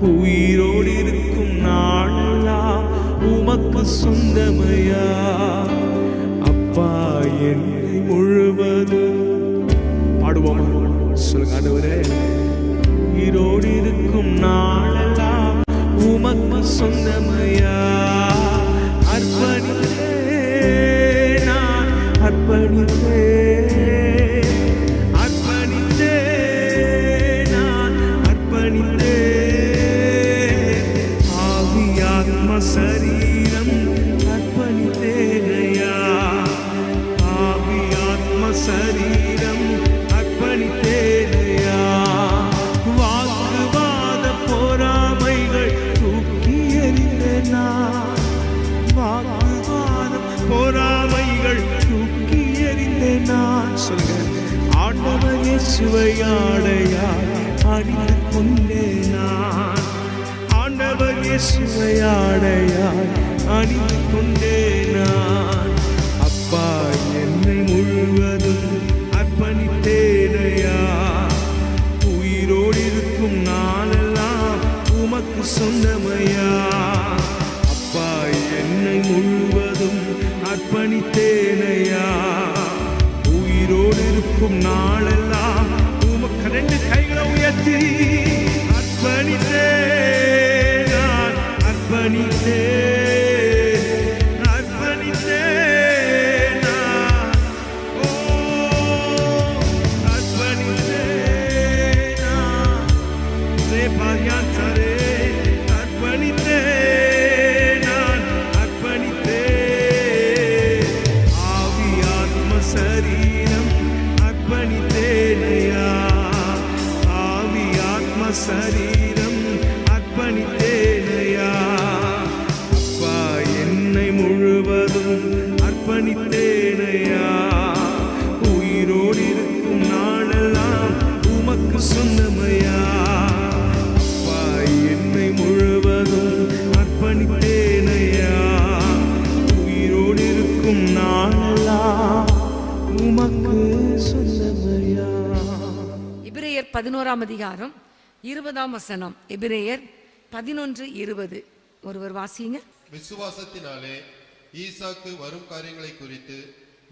உயிரோடு இருக்கும் நாளெல்லாம் உமக்கு சொந்தமையா. அப்பா என்னை முழுவதும் பாடுவோம் சொல்லுங்க, ஆண்டவரே உயிரோடு இருக்கும் நாளெல்லாம் உமக்கு சொந்தமையா. அர்ப்பணித்தே நான் அர்ப்பணித்தே அர்ப்பணித்தே நான் அர்ப்பணித்தே ஆவி ஆத்மா சரீரம் கொண்டே நான் ஆண்டவர் இயேசுவை ஆடையாய் அணிந்து கொண்டே நான். அப்பா என்னை முழுவதும் அர்ப்பணித்தேனையா, உயிரோடு இருக்கும் நாளெல்லாம் உமக்கு சொந்தமையா. அப்பா என்னை முழுவதும் அர்ப்பணித்தேனையா, உயிரோடு இருக்கும் நாளெல்லாம் உமக்கு. ரெண்டு கைகளை உயர்த்தி அர்ப்பணித்தேன், நான் அர்ப்பணித்தேன், அர்ப்பணித்தேன் நான். ஓ அர்ப்பணித்தேன் நான். ரேபாயாந்தரே அர்ப்பணித்தேன் நான், அர்ப்பணித்தேன். ஆவி ஆத்ம சரீரம் அர்ப்பணித்தேனையா, ஆவி ஆத்ம சரீரம் அர்ப்பணித்தேனையா. அப்பா என்னை முழுவதும் அர்ப்பணித்தேனையா, உயிரோடு இருக்கும் நாளெல்லாம் உமக்கு சொந்தமையா. அப்பா என்னை முழுவதும் அர்ப்பணித்தேனையா, உயிரோடு இருக்கும் நாளெல்லாம் உமக்கு சொந்தமையா.
எபிரேயர் 11ஆம் அதிகாரம் 20ஆம் வசனம். எபிரேயர் 11:20. ஒருவர் வாசிங்க.
விசுவாசத்தினாலே ஈசாக்கு வரும் காரியங்களை குறித்து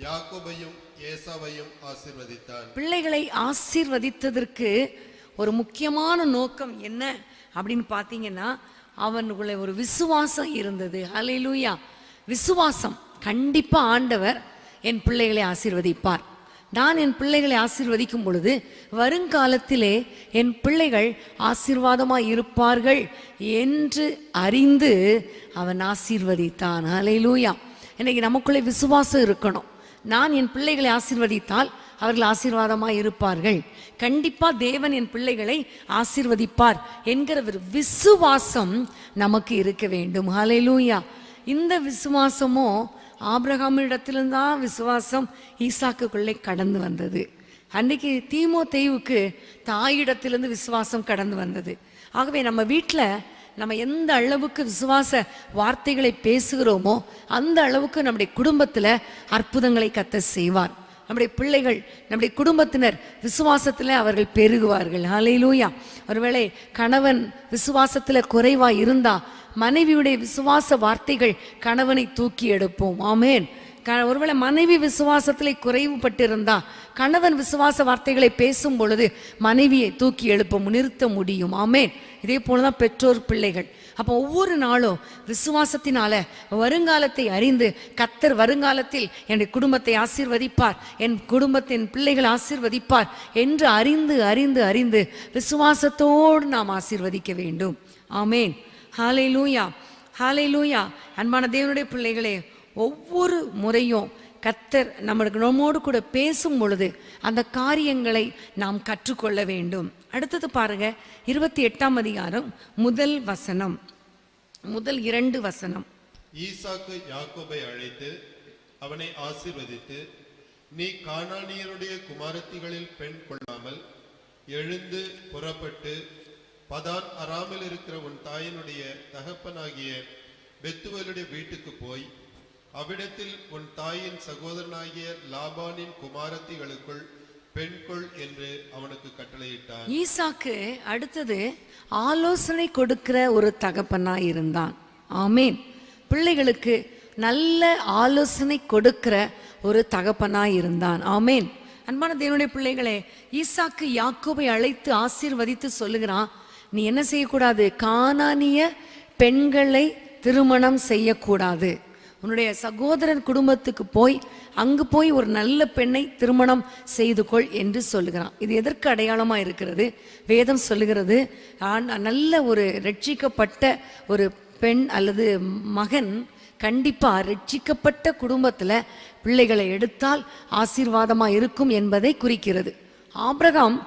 யாக்கோபையும் ஏசாவையும் ஆசீர்வதித்தான்.
பிள்ளைகளை ஆசீர்வதித்ததற்கு ஒரு முக்கியமான நோக்கம் என்ன அப்படின்னு பார்த்தீங்கன்னா, அவனுக்குள்ள ஒரு விசுவாசம் இருந்தது. ஹல்லேலூயா. விசுவாசம். கண்டிப்பா ஆண்டவர் என் பிள்ளைகளை ஆசீர்வதிப்பார். நான் என் பிள்ளைகளை ஆசீர்வதிக்கும் பொழுது வருங்காலத்திலே என் பிள்ளைகள் ஆசீர்வாதமாய் இருப்பார்கள் என்று அறிந்து அவன் ஆசீர்வதித்தான். ஹல்லேலூயா. இன்னைக்கு நமக்குள்ளே விசுவாசம் இருக்கணும். நான் என் பிள்ளைகளை ஆசீர்வதித்தால் அவர்கள் ஆசீர்வாதமாய் இருப்பார்கள். கண்டிப்பா தேவன் என் பிள்ளைகளை ஆசீர்வதிப்பார் என்கிற ஒரு விசுவாசம் நமக்கு இருக்க வேண்டும். ஹல்லேலூயா. இந்த விசுவாசமோ ஆபிரகாமிடத்திலிருந்து தான் விசுவாசம் ஈசாக்குக்குள்ளே கடந்து வந்தது. அன்னைக்கு தீமோத்தேயுவுக்கு தாயிடத்திலிருந்து விசுவாசம் கடந்து வந்தது. ஆகவே நம்ம வீட்டில் நம்ம எந்த அளவுக்கு விசுவாச வார்த்தைகளை பேசுகிறோமோ அந்த அளவுக்கு நம்முடைய குடும்பத்தில் அற்புதங்களை கர்த்தர் செய்வார். நம்முடைய பிள்ளைகள், நம்முடைய குடும்பத்தினர் விசுவாசத்தில் அவர்கள் பெருகுவார்கள். ஹல்லேலூயா. ஒருவேளை கணவன் விசுவாசத்தில் குறைவாக இருந்தால் மனைவியுடைய விசுவாச வார்த்தைகள் கணவனை தூக்கி எடுப்போம். ஆமேன். ஒருவேளை மனைவி விசுவாசத்தில் குறைவுபட்டிருந்தா கணவன் விசுவாச வார்த்தைகளை பேசும் பொழுது மனைவியை தூக்கி எழுப்ப நிறுத்த முடியும். ஆமேன். இதே போலதான் பெற்றோர் பிள்ளைகள். அப்போ ஒவ்வொரு நாளும் விசுவாசத்தினால வருங்காலத்தை அறிந்து கர்த்தர் வருங்காலத்தில் என்னுடைய குடும்பத்தை ஆசீர்வதிப்பார், என் குடும்பத்தின் பிள்ளைகள் ஆசீர்வதிப்பார் என்று அறிந்து அறிந்து அறிந்து விசுவாசத்தோடு நாம் ஆசீர்வதிக்க வேண்டும். ஆமேன். ஹல்லேலூயா. ஹல்லேலூயா. அன்பான தேவனுடைய பிள்ளைகளே, ஒவ்வொரு முறையும் கர்த்தர் நம்மோடு கூட பேசும் பொழுது அந்த காரியங்களை நாம் கற்றுக்கொள்ள வேண்டும். அடுத்தது பாருங்க, 28ஆம் அதிகாரம் முதல் வசனம், முதல் 2 வசனம்.
ஈசாக்கு யாக்கோபை அழைத்து அவனை ஆசீர்வதித்து, நீ கானானியருடைய குமாரத்திகளில் பெண் கொள்ளாமல் எழுந்து புறப்பட்டு பதான் அராமில் இருக்கிற உன் தாயினுடைய தகப்பனாகிய பெத்துவேலுடைய வீட்டுக்கு போய் அவ்விடத்தில் உன் தாயின் சகோதரனாகிய லாபானின் குமாரத்திகளுக்குள் பெண்கொள் என்று அவனுக்கு கட்டளையிட்டான்.
ஈசாக்கு அடுத்தது ஆலோசனை கொடுக்கிற ஒரு தகப்பனா இருந்தான். ஆமேன். பிள்ளைகளுக்கு நல்ல ஆலோசனை கொடுக்கிற ஒரு தகப்பனா இருந்தான். ஆமேன். அன்பான தேவனுடைய பிள்ளைகளே, ஈசாக்கு யாக்கோபை அழைத்து ஆசீர்வதித்து சொல்லுகிறான், நீ என்ன செய்யக்கூடாது? கானானிய பெண்களை திருமணம் செய்யக்கூடாது. உன்னுடைய சகோதரன் குடும்பத்துக்கு போய் அங்கு போய் ஒரு நல்ல பெண்ணை திருமணம் செய்து கொள் என்று சொல்லுகிறான். இது எதற்கு அடையாளமாக இருக்கிறது? வேதம் சொல்லுகிறது, நல்ல ஒரு ரட்சிக்கப்பட்ட ஒரு பெண் அல்லது மகன் கண்டிப்பாக ரட்சிக்கப்பட்ட குடும்பத்தில் பிள்ளைகளை எடுத்தால் ஆசீர்வாதமாக இருக்கும் என்பதை குறிக்கிறது. ஆபிரகாம்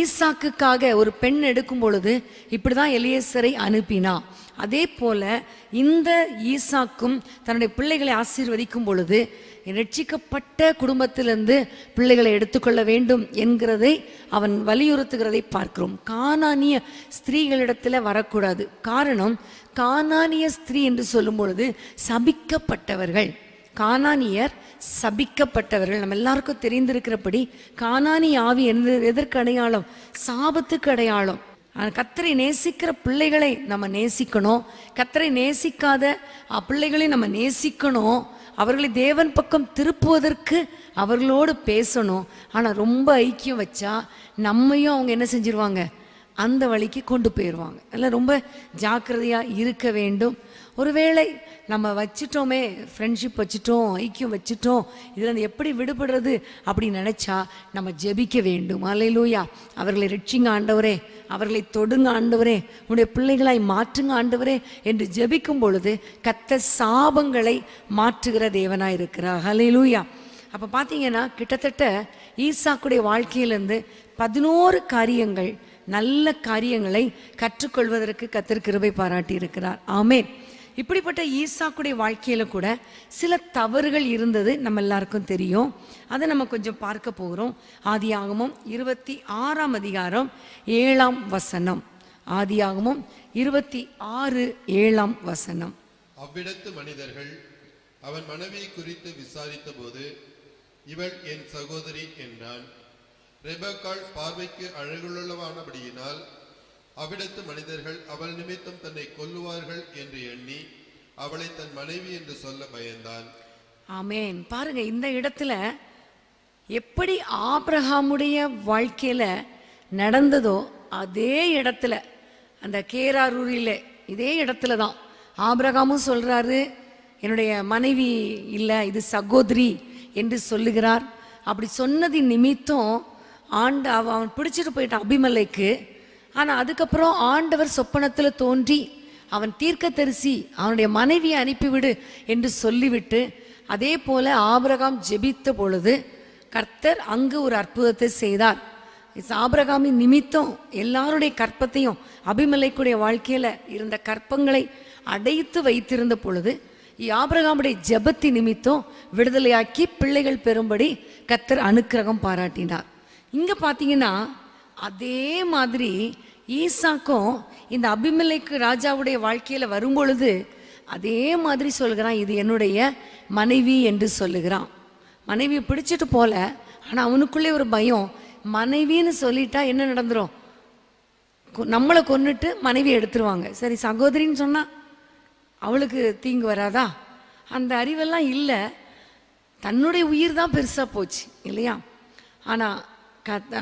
ஈசாக்குக்காக ஒரு பெண் எடுக்கும் பொழுது இப்படிதான் எலியேசரை அனுப்பினா. அதே போல இந்த ஈசாக்கும் தன்னுடைய பிள்ளைகளை ஆசீர்வதிக்கும் பொழுது ரட்சிக்கப்பட்ட குடும்பத்திலிருந்து பிள்ளைகளை எடுத்துக்கொள்ள வேண்டும் என்கிறதை அவன் வலியுறுத்துகிறதை பார்க்கிறோம். கானானிய ஸ்திரீகளிடத்தில் வரக்கூடாது. காரணம், கானானிய ஸ்திரீ என்று சொல்லும் பொழுது சபிக்கப்பட்டவர்கள். கானானியர் சபிக்கப்பட்டவர்கள். நம்ம எல்லாருக்கும் தெரிந்திருக்கிறபடி கானானி ஆவி எதற்கு அடையாளம்? சாபத்துக்கு அடையாளம். கர்த்தரை நேசிக்கிற பிள்ளைகளை நம்ம நேசிக்கணும், கர்த்தரை நேசிக்காத பிள்ளைகளை நம்ம நேசிக்கணும், அவர்களை தேவன் பக்கம் திருப்புவதற்கு அவர்களோடு பேசணும். ஆனால் ரொம்ப ஐக்கியம் வச்சா நம்மையும் அவங்க என்ன செஞ்சிருவாங்க? அந்த வழிக்கு கொண்டு போயிடுவாங்க. அதில் ரொம்ப ஜாக்கிரதையாக இருக்க வேண்டும். ஒருவேளை நம்ம வச்சுட்டோமே, ஃப்ரெண்ட்ஷிப் வச்சுட்டோம், ஐக்கியம் வச்சுட்டோம், இதில் எப்படி விடுபடுறது அப்படின்னு நினச்சா நம்ம ஜெபிக்க வேண்டும். அல்லேலூயா. அவர்களை ரட்சிங்க ஆண்டவரே, அவர்களை தொடுங்க ஆண்டவரே, உன்னுடைய பிள்ளைகளாய் மாற்றுங்க ஆண்டவரே என்று ஜெபிக்கும் பொழுது கர்த்தர் சாபங்களை மாற்றுகிற தேவனாய் இருக்கிறார். அல்லேலூயா. அப்போ பார்த்தீங்கன்னா கிட்டத்தட்ட ஈசாக்குடைய வாழ்க்கையிலேருந்து 11 காரியங்கள், நல்ல காரியங்களை கற்றுக்கொள்வதற்கு கர்த்தர் கிருபை பாராட்டி இருக்கிறார். ஆமென். இப்படிப்பட்ட ஈசாக்குடைய வாழ்க்கையில கூட சில தவறுகள் இருந்தது, நம்ம எல்லாருக்கும் தெரியும். அதை நம்ம கொஞ்சம் பார்க்க போகிறோம். ஆதியாகமம் 26ஆம் அதிகாரம் 7ஆம் வசனம். ஆதியாகமம் 26:7ஆம் வசனம்.
அவ்விடத்து மனிதர்கள் அவன் மனைவியை குறித்து விசாரித்த போது, இவள் என் சகோதரி என்றான். ரெபெக்காள் பார்வைக்கு அழகுள்ளவானபடியினால் அவ்விடத்து மனிதர்கள் அவள் நிமித்தம் தன்னை கொல்லுவார்கள் என்று எண்ணி அவளை தன் மனைவி என்று சொல்ல பயந்தான்.
ஆமென். பாருங்க, இந்த இடத்துல எப்படி ஆபிரகாமுடைய வாழ்க்கையில நடந்ததோ அதே இடத்துல, அந்த கேராரூரில் இதே இடத்துல தான் ஆபிரகாமும் சொல்றாரு, என்னுடைய மனைவி இல்லை, இது சகோதரி என்று சொல்லுகிறார். அப்படி சொன்னதின் நிமித்தம் அவன் பிடிச்சிட்டு போயிட்டான் அபிமெலேக்கு. ஆனால் அதுக்கப்புறம் ஆண்டவர் சொப்பனத்தில் தோன்றி அவன் தீர்க்கதரிசி, அவனுடைய மனைவியை அனுப்பிவிடு என்று சொல்லிவிட்டு, அதே போல ஆபிரகாம் ஜெபித்த பொழுது கர்த்தர் அங்கு ஒரு அற்புதத்தை செய்தார். ஆபிரகாமின் நிமித்தம் எல்லாருடைய கற்பத்தையும், அபிமெலேக்குடைய வாழ்க்கையில் இருந்த கற்பங்களை அடைத்து வைத்திருந்த பொழுது ஆபிரகாமுடைய ஜெபத்தின் நிமித்தம் விடுதலையாக்கி பிள்ளைகள் பெறும்படி கர்த்தர் அனுக்கிரகம் பாராட்டினார். இங்க பார்த்தீங்கன்னா அதே மாதிரி ஈசாக்கும் இந்த அபிமெலேக்கு ராஜாவுடைய வாழ்க்கையில வரும்பொழுது அதே மாதிரி சொல்கிறான், இது என்னுடைய மனைவி என்று சொல்லுகிறான். மனைவியை பிடிச்சிட்டு போல, ஆனால் அவனுக்குள்ளே ஒரு பயம், மனைவின்னு சொல்லிட்டா என்ன நடந்துரும்? நம்மளை கொன்னுட்டு மனைவி எடுத்துருவாங்க. சரி, சகோதரின்னு சொன்னா அவளுக்கு தீங்கு வராதா? அந்த அறிவெல்லாம் இல்லை. தன்னுடைய உயிர் தான் பெருசாக போச்சு இல்லையா? ஆனால்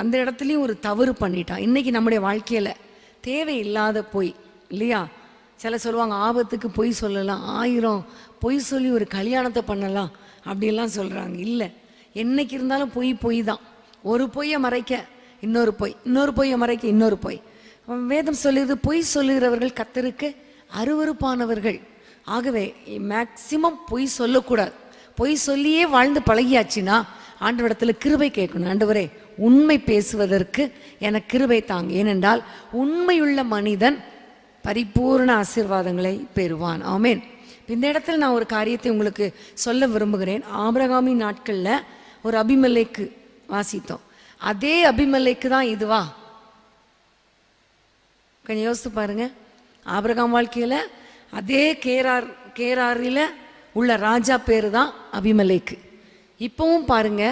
அந்த இடத்துலையும் ஒரு தவறு பண்ணிட்டான். இன்றைக்கி நம்முடைய வாழ்க்கையில் தேவையில்லாத பொய் இல்லையா? சில சொல்லுவாங்க ஆபத்துக்கு பொய் சொல்லலாம், 1000 பொய் சொல்லி ஒரு கல்யாணத்தை பண்ணலாம் அப்படியெல்லாம் சொல்கிறாங்க. இல்லை, என்னைக்கு இருந்தாலும் பொய் தான். ஒரு பொய்யை மறைக்க இன்னொரு பொய், இன்னொரு பொய்யை மறைக்க இன்னொரு பொய். வேதம் சொல்லுது, பொய் சொல்லுகிறவர்கள் கர்த்தருக்கு அருவருப்பானவர்கள். ஆகவே மேக்சிமம் பொய் சொல்லக்கூடாது. பொய் சொல்லியே வாழ்ந்து பழகியாச்சுன்னா ஆண்டவரிடத்தில் கிருபை கேட்கணும். ஆண்டவரே, உண்மை பேசுவதற்கு எனக்கு கிருபை தாங்க. ஏனென்றால் உண்மையுள்ள மனிதன் பரிபூர்ண ஆசீர்வாதங்களை பெறுவான். ஆமென். இந்த இடத்துல நான் ஒரு காரியத்தை உங்களுக்கு சொல்ல விரும்புகிறேன். ஆபிரகாமின் நாட்களில் ஒரு அபிமெலேக்கு வாசித்தோம். அதே அபிமெலேக்கு தான் இதுவா? கொஞ்சம் யோசித்து பாருங்க. ஆபிரகாம் வாழ்க்கையில் அதே கேராரில் உள்ள ராஜா பேரு தான் அபிமெலேக்கு. இப்பவும் பாருங்க,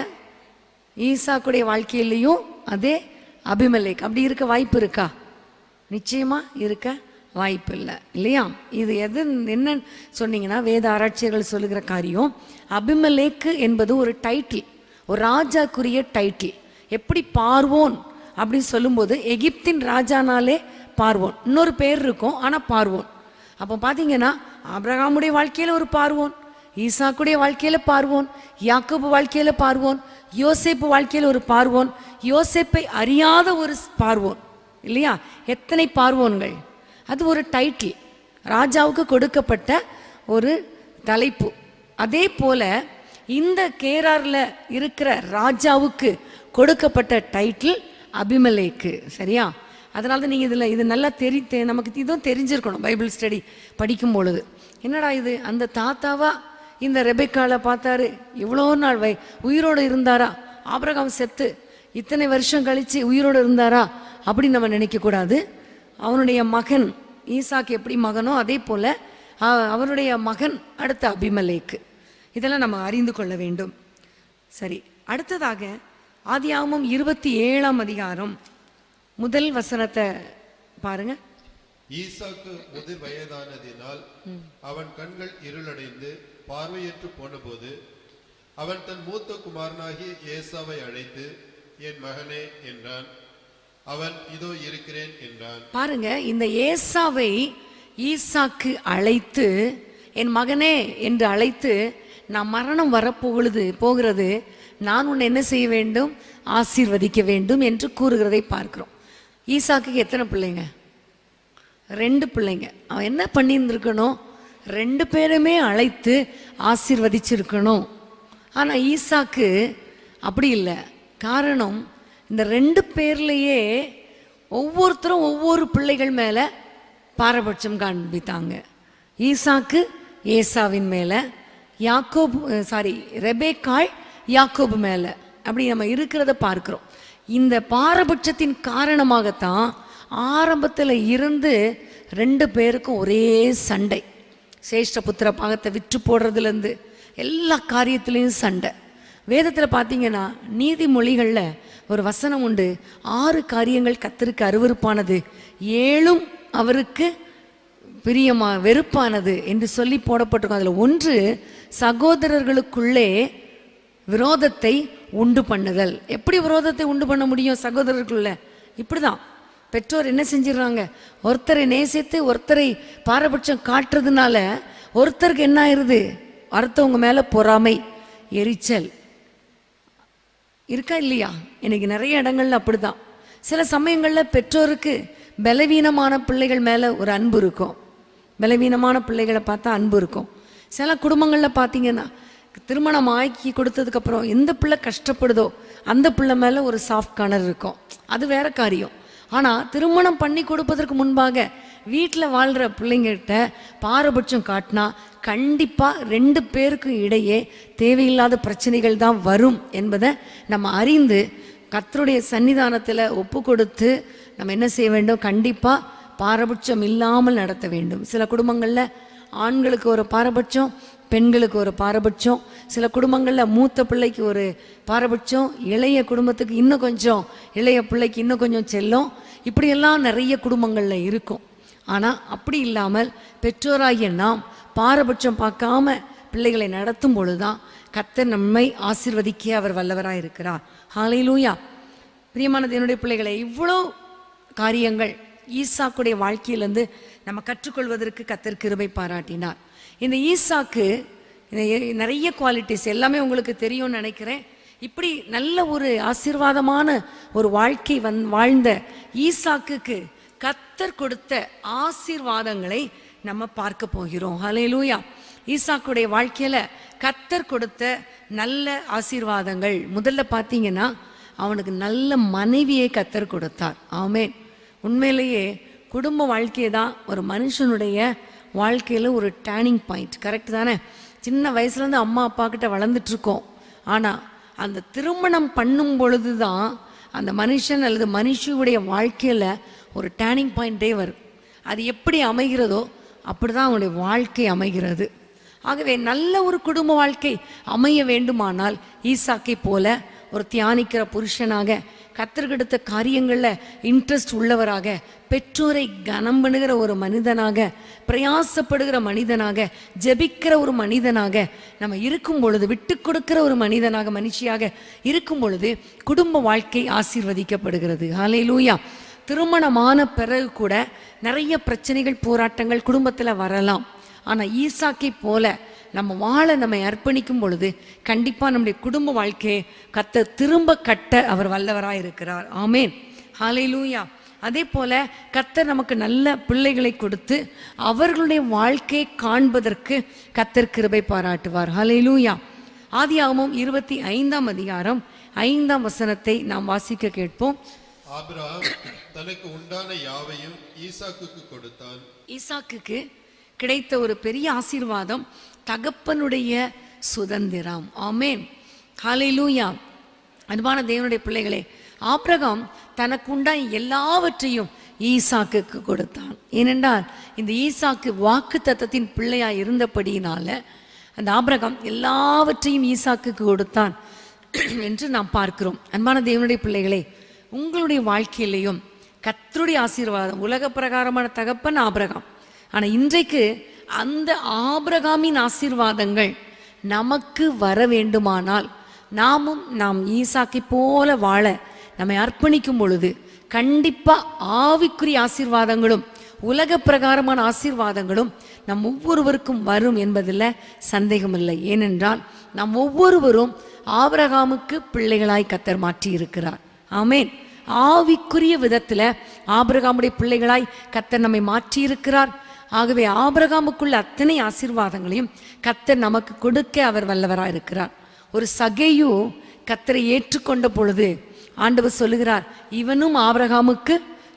ஈசாக்குடைய வாழ்க்கையிலையும் அதே அபிமெலேக். அப்படி இருக்க வாய்ப்பு இருக்கா? நிச்சயமா இருக்க வாய்ப்பு இல்லை இல்லையா? இது என்னன்னு சொன்னீங்கன்னா, வேத ஆராய்ச்சியர்கள் சொல்லுகிற காரியம், அபிமெலேக்கு என்பது ஒரு டைட்டில், ஒரு ராஜாக்குரிய டைட்டில். எப்படி பார்வோன் அப்படின்னு சொல்லும்போது எகிப்தின் ராஜானாலே பார்வோன், இன்னொரு பேர் இருக்கும், ஆனால் பார்வோன். அப்போ பார்த்தீங்கன்னா ஆபிரகாமுடைய வாழ்க்கையில் ஒரு பார்வோன், ஈசாக்குடைய வாழ்க்கையில் பார்வோன், யாக்கோபு வாழ்க்கையில் பார்வோன், யோசேப்பு வாழ்க்கையில் ஒரு பார்வோன், யோசேப்பை அறியாத ஒரு பார்வோன் இல்லையா? எத்தனை பார்வோன்கள்! அது ஒரு டைட்டில், ராஜாவுக்கு கொடுக்கப்பட்ட ஒரு தலைப்பு. அதே போல இந்த கேராரில் இருக்கிற ராஜாவுக்கு கொடுக்கப்பட்ட டைட்டில் அபிமெலேக்கு. சரியா? அதனால தான் நீங்கள் இது நல்லா நமக்கு இதுவும் தெரிஞ்சிருக்கணும். பைபிள் ஸ்டடி படிக்கும் பொழுது என்னடா இது, அந்த தாத்தாவா இந்த ரெபெக்கால பார்த்தாரு, இவ்வளோ நாள் உயிரோடு இருந்தாரா, ஆபிரகாம் செத்து இத்தனை வருஷம் கழித்து உயிரோடு இருந்தாரா அப்படின்னு நம்ம நினைக்கக்கூடாது. அவனுடைய மகன் ஈசாக்கு எப்படி மகனோ அதே போல் அவருடைய மகன் அடுத்த அபிமெலேக்கு. இதெல்லாம் நம்ம அறிந்து கொள்ள வேண்டும். சரி, அடுத்ததாக ஆதியாகமம் 27ஆம் அதிகாரம் முதல் வசனத்தை பாருங்க.
ஈசாக்கு முதிர் வயதானதினால் அவன் கண்கள் இருளடைந்து பார்வையற்று போனபோது அவன் தன் மூத்த குமாரனாகிய ஏசாவை அழைத்து, என் மகனே என்றான். அவன், இதோ இருக்கிறேன் என்றான்.
பாருங்க, இந்த ஏசாவை ஈசாக்கு அழைத்து, என் மகனே என்று அழைத்து, நான் மரணம் போகிறது, நான் உன்னை என்ன செய்ய வேண்டும், ஆசீர்வதிக்க வேண்டும் என்று கூறுகிறதை பார்க்கிறோம். ஈசாக்கு எத்தனை பிள்ளைங்க? 2 பிள்ளைங்க. அவன் என்ன பண்ணியிருந்திருக்கணும், 2 பேருமே அழைத்து ஆசீர்வதிச்சிருக்கணும். ஆனால் ஈசாக்கு அப்படி இல்லை. காரணம், இந்த 2 பேர்லேயே ஒவ்வொருத்தரும் ஒவ்வொரு பிள்ளைகள் மேலே பாரபட்சம் காண்பித்தாங்க. ஈசாக்கு ஏசாவின் மேலே, ரெபெக்காள் யாக்கோபு மேலே, அப்படி நம்ம இருக்கிறத பார்க்கிறோம். இந்த பாரபட்சத்தின் காரணமாகத்தான் ஆரம்பத்தில் இருந்து 2 பேருக்கும் ஒரே சண்டை. சேஷ்டபுத்திர பாகத்தை விற்று போடுறதுலேருந்து எல்லா காரியத்திலையும் சண்டை. வேதத்தில் பார்த்தீங்கன்னா நீதிமொழிகளில் ஒரு வசனம் உண்டு, 6 காரியங்கள் கர்த்தருக்கு அருவருப்பானது, 7 அவருக்கு வெறுப்பானது என்று சொல்லி போடப்பட்டிருக்கும். அதில் ஒன்று சகோதரர்களுக்குள்ளே விரோதத்தை உண்டு பண்ணுதல். எப்படி விரோதத்தை உண்டு பண்ண முடியும் சகோதரர்களுக்குள்ள? இப்படிதான் பெற்றோர் என்ன செஞ்சிடறாங்க, ஒருத்தரை நேசித்து ஒருத்தரை பாரபட்சம் காட்டுறதுனால ஒருத்தருக்கு என்ன ஆயிருது, அடுத்தவங்க மேலே பொறாமை, எரிச்சல் இருக்கா இல்லையா? இன்னைக்கு நிறைய இடங்கள்ல அப்படிதான். சில சமயங்களில் பெற்றோருக்கு பலவீனமான பிள்ளைகள் மேலே ஒரு அன்பு இருக்கும், பலவீனமான பிள்ளைகளை பார்த்தா அன்பு இருக்கும். சில குடும்பங்களில் பார்த்தீங்கன்னா திருமணம் ஆக்கி கொடுத்ததுக்கப்புறம் எந்த பிள்ளை கஷ்டப்படுதோ அந்த பிள்ளை மேலே ஒரு சாஃப்ட் கார்னர் இருக்கும், அது வேற காரியம். ஆனால் திருமணம் பண்ணி கொடுப்பதற்கு முன்பாக வீட்டில் வாழ்கிற பிள்ளைங்கிட்ட பாரபட்சம் காட்டினா கண்டிப்பாக 2 பேருக்கும் இடையே தேவையில்லாத பிரச்சனைகள் தான் வரும் என்பதை நம்ம அறிந்து கர்த்தருடைய சன்னிதானத்தில் ஒப்பு கொடுத்து நம்ம என்ன செய்ய வேண்டும், கண்டிப்பாக பாரபட்சம் இல்லாமல் நடத்த வேண்டும். சில குடும்பங்களில் ஆண்களுக்கு ஒரு பாரபட்சம், பெண்களுக்கு ஒரு பாரபட்சம். சில குடும்பங்களில் மூத்த பிள்ளைக்கு ஒரு பாரபட்சம், இளைய குடும்பத்துக்கு இன்னும் கொஞ்சம், இளைய பிள்ளைக்கு இன்னும் கொஞ்சம் செல்லும். இப்படியெல்லாம் நிறைய குடும்பங்களில் இருக்கும். ஆனால் அப்படி இல்லாமல் பெற்றோராகிய நாம் பாரபட்சம் பார்க்காம பிள்ளைகளை நடத்தும் பொழுதுதான் கர்த்தர் நம்மை ஆசீர்வதிக்க அவர் வல்லவராக இருக்கிறார். ஹல்லேலூயா. பிரியமானது என்னுடைய பிள்ளைகளை, இவ்வளோ காரியங்கள் ஈசாக்குடைய வாழ்க்கையிலேருந்து நம்ம கற்றுக்கொள்வதற்கு கர்த்தர் கிருபை பாராட்டினார். இந்த ஈசாக்கு நிறைய குவாலிட்டிஸ் எல்லாமே உங்களுக்கு தெரியும்னு நினைக்கிறேன். இப்படி நல்ல ஒரு ஆசீர்வாதமான ஒரு வாழ்க்கை வாழ்ந்த ஈசாக்குக்கு கர்த்தர் கொடுத்த ஆசீர்வாதங்களை நம்ம பார்க்க போகிறோம். ஹல்லேலூயா. ஈசாக்குடைய வாழ்க்கையில கர்த்தர் கொடுத்த நல்ல ஆசீர்வாதங்கள், முதல்ல பார்த்தீங்கன்னா அவனுக்கு நல்ல மனைவியை கர்த்தர் கொடுத்தார். ஆமென். உண்மையிலேயே குடும்ப வாழ்க்கை தான் ஒரு மனுஷனுடைய வாழ்க்கையில் ஒரு டேர்னிங் பாயிண்ட். கரெக்ட் தானே? சின்ன வயசுலேருந்து அம்மா அப்பா கிட்ட வளர்ந்துட்டுருக்கோம். ஆனால் அந்த திருமணம் பண்ணும் பொழுது தான் அந்த மனுஷன் அல்லது மனுஷியுடைய வாழ்க்கையில் ஒரு டேர்னிங் பாயிண்டே வரும். அது எப்படி அமைகிறதோ அப்படி தான் அவனுடைய வாழ்க்கை அமைகிறது. ஆகவே நல்ல ஒரு குடும்ப வாழ்க்கை அமைய வேண்டுமானால் ஈசாக்கை போல ஒரு தியானிக்கிற புருஷனாக, கர்த்தர்கிட்ட காரியங்களில் இன்ட்ரெஸ்ட் உள்ளவராக, பெற்றோரை கனம் பண்ணுகிற ஒரு மனிதனாக, பிரயாசப்படுகிற மனிதனாக, ஜெபிக்கிற ஒரு மனிதனாக நம்ம இருக்கும் பொழுது, விட்டு கொடுக்கிற ஒரு மனிதனாக, மனுஷியாக இருக்கும் பொழுது குடும்ப வாழ்க்கை ஆசீர்வதிக்கப்படுகிறது. ஹல்லேலூயா. திருமணமான பிறகு கூட நிறைய பிரச்சனைகள், போராட்டங்கள் குடும்பத்தில் வரலாம். ஆனால் ஈசாக்கை போல நம்ம வாழ நம்மை அர்ப்பணிக்கும் பொழுது கண்டிப்பாக நம்முடைய குடும்ப வாழ்க்கையை கர்த்தர் திரும்ப கட்ட அவர் வல்லவராக இருக்கிறார். ஆமென். ஹல்லேலூயா. அதே போல கர்த்தர் நமக்கு நல்ல பிள்ளைகளை கொடுத்து அவர்களுடைய வாழ்க்கையை காண்பதற்கு கர்த்தர் கிருபை பாராட்டுவார். ஹல்லேலூயா. ஆதியாகமம் 25ஆம் அதிகாரம் 5ஆம் வசனத்தை நாம் வாசிக்க கேட்போம்.
ஆபிரகாம் தனக்கு உண்டான யாவையும் ஈசாக்குக்கு கொடுத்தான்.
ஈசாக்குக்கு கிடைத்த ஒரு பெரிய ஆசீர்வாதம் தகப்பனுடைய சுதந்திரம். ஆமென், ஹல்லேலூயா. அன்பான தேவனுடைய பிள்ளைகளே, ஆபிரகாம் தனக்கு உண்டான எல்லாவற்றையும் ஈசாக்குக்கு கொடுத்தான். ஏனென்றால் இந்த ஈசாக்கு வாக்கு தத்தத்தின் பிள்ளையாய் இருந்தபடியினால அந்த ஆபிரகாம் எல்லாவற்றையும் ஈசாக்குக்கு கொடுத்தான் என்று நாம் பார்க்கிறோம். அன்பான தேவனுடைய பிள்ளைகளே, உங்களுடைய வாழ்க்கையிலையும் கர்த்தருடைய ஆசீர்வாதம், உலக பிரகாரமான தகப்பன் ஆபிரகாம். ஆனால் இன்றைக்கு அந்த ஆபிரகாமின் ஆசீர்வாதங்கள் நமக்கு வர வேண்டுமானால் நாம் ஈசாக்கை போல வாழ நம்மை அர்ப்பணிக்கும் பொழுது கண்டிப்பா ஆவிக்குரிய ஆசீர்வாதங்களும் உலக பிரகாரமான ஆசீர்வாதங்களும் நம் ஒவ்வொருவருக்கும் வரும் என்பதில் சந்தேகமில்லை. ஏனென்றால் நாம் ஒவ்வொருவரும் ஆபிரகாமுக்கு பிள்ளைகளாய் கர்த்தர் மாற்றி இருக்கிறார். ஆமென். ஆவிக்குரிய விதத்தில் ஆபிரகாமுடைய பிள்ளைகளாய் கர்த்தர் நம்மை மாற்றி இருக்கிறார். ஆகவே ஆபிரகாமுக்குள்ள அத்தனை ஆசீர்வாதங்களையும் கர்த்தர் நமக்கு கொடுக்க அவர் வல்லவராக இருக்கிறார். ஒரு சகேயு கர்த்தரை ஏற்றுக்கொண்ட பொழுது ஆண்டவர் சொல்லுகிறார், இவனும் ஆபிரகாமுக்கு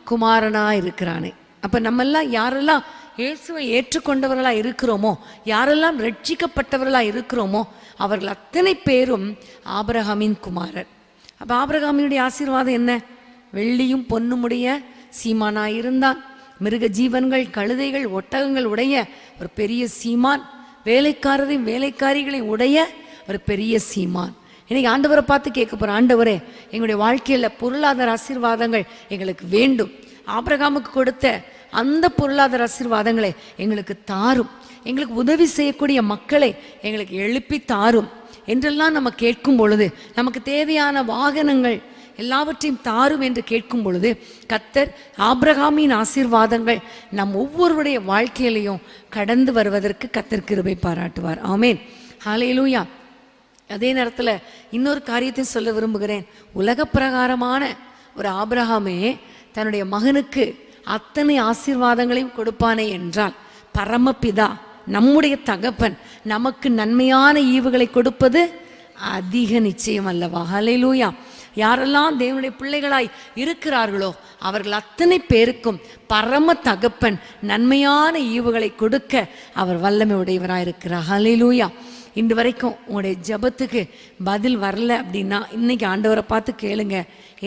குமாரனா இருக்கிறானே. அப்ப நம்மெல்லாம் யாரெல்லாம் இயேசுவை ஏற்றுக்கொண்டவர்களா இருக்கிறோமோ, யாரெல்லாம் ரட்சிக்கப்பட்டவர்களா இருக்கிறோமோ, அவர்கள் அத்தனை பேரும் ஆபிரகாமின் குமாரர். அப்ப ஆபிரகாமினுடைய ஆசீர்வாதம் என்ன? வெள்ளியும் பொன்னுமுடைய சீமானாய் இருந்தான். மிருக ஜீவன்கள், கழுதைகள், ஒட்டகங்கள் உடைய ஒரு பெரிய சீமான், வேலைக்காரரையும் வேலைக்காரிகளையும் உடைய ஒரு பெரிய சீமான். இன்னைக்கு ஆண்டவரை பார்த்து கேட்க போறேன், ஆண்டவரே எங்களுடைய வாழ்க்கையில பொருளாதார ஆசீர்வாதங்கள் எங்களுக்கு வேண்டும். ஆபிரகாமுக்கு கொடுத்த அந்த பொருளாதார ஆசீர்வாதங்களை எங்களுக்கு தாரும். எங்களுக்கு உதவி செய்யக்கூடிய மக்களை எங்களுக்கு எழுப்பி தாரும் என்றெல்லாம் நம்ம கேட்கும் பொழுது, நமக்கு தேவையான வாகனங்கள் எல்லாவற்றையும் தாரும் என்று கேட்கும் பொழுது, கர்த்தர் ஆபிரகாமின் ஆசீர்வாதங்கள் நம் ஒவ்வொருவருடைய வாழ்க்கையிலையும் கடந்து வருவதற்கு கர்த்தர் கிருபை பாராட்டுவார். ஆமென், ஹல்லேலூயா. அதே நேரத்தில் இன்னொரு காரியத்தை சொல்ல விரும்புகிறேன். உலக பிரகாரமான ஒரு ஆபிரகாமே தன்னுடைய மகனுக்கு அத்தனை ஆசீர்வாதங்களையும் கொடுப்பானே என்றால், பரமபிதா நம்முடைய தகப்பன் நமக்கு நன்மையான ஈவுகளை கொடுப்பது அதிக நிச்சயம் அல்லவா? ஹல்லேலூயா. யாரெல்லாம் தேவனுடைய பிள்ளைகளாய் இருக்கிறார்களோ அவர்கள் அத்தனை பேருக்கும் பரம தகப்பன் நன்மையான ஈவுகளை கொடுக்க அவர் வல்லமை உடையவராயிருக்கிறார். ஹல்லேலூயா. இன்று வரைக்கும் உங்களுடைய ஜெபத்துக்கு பதில் வரல அப்படின்னா இன்னைக்கு ஆண்டவரை பார்த்து கேளுங்க,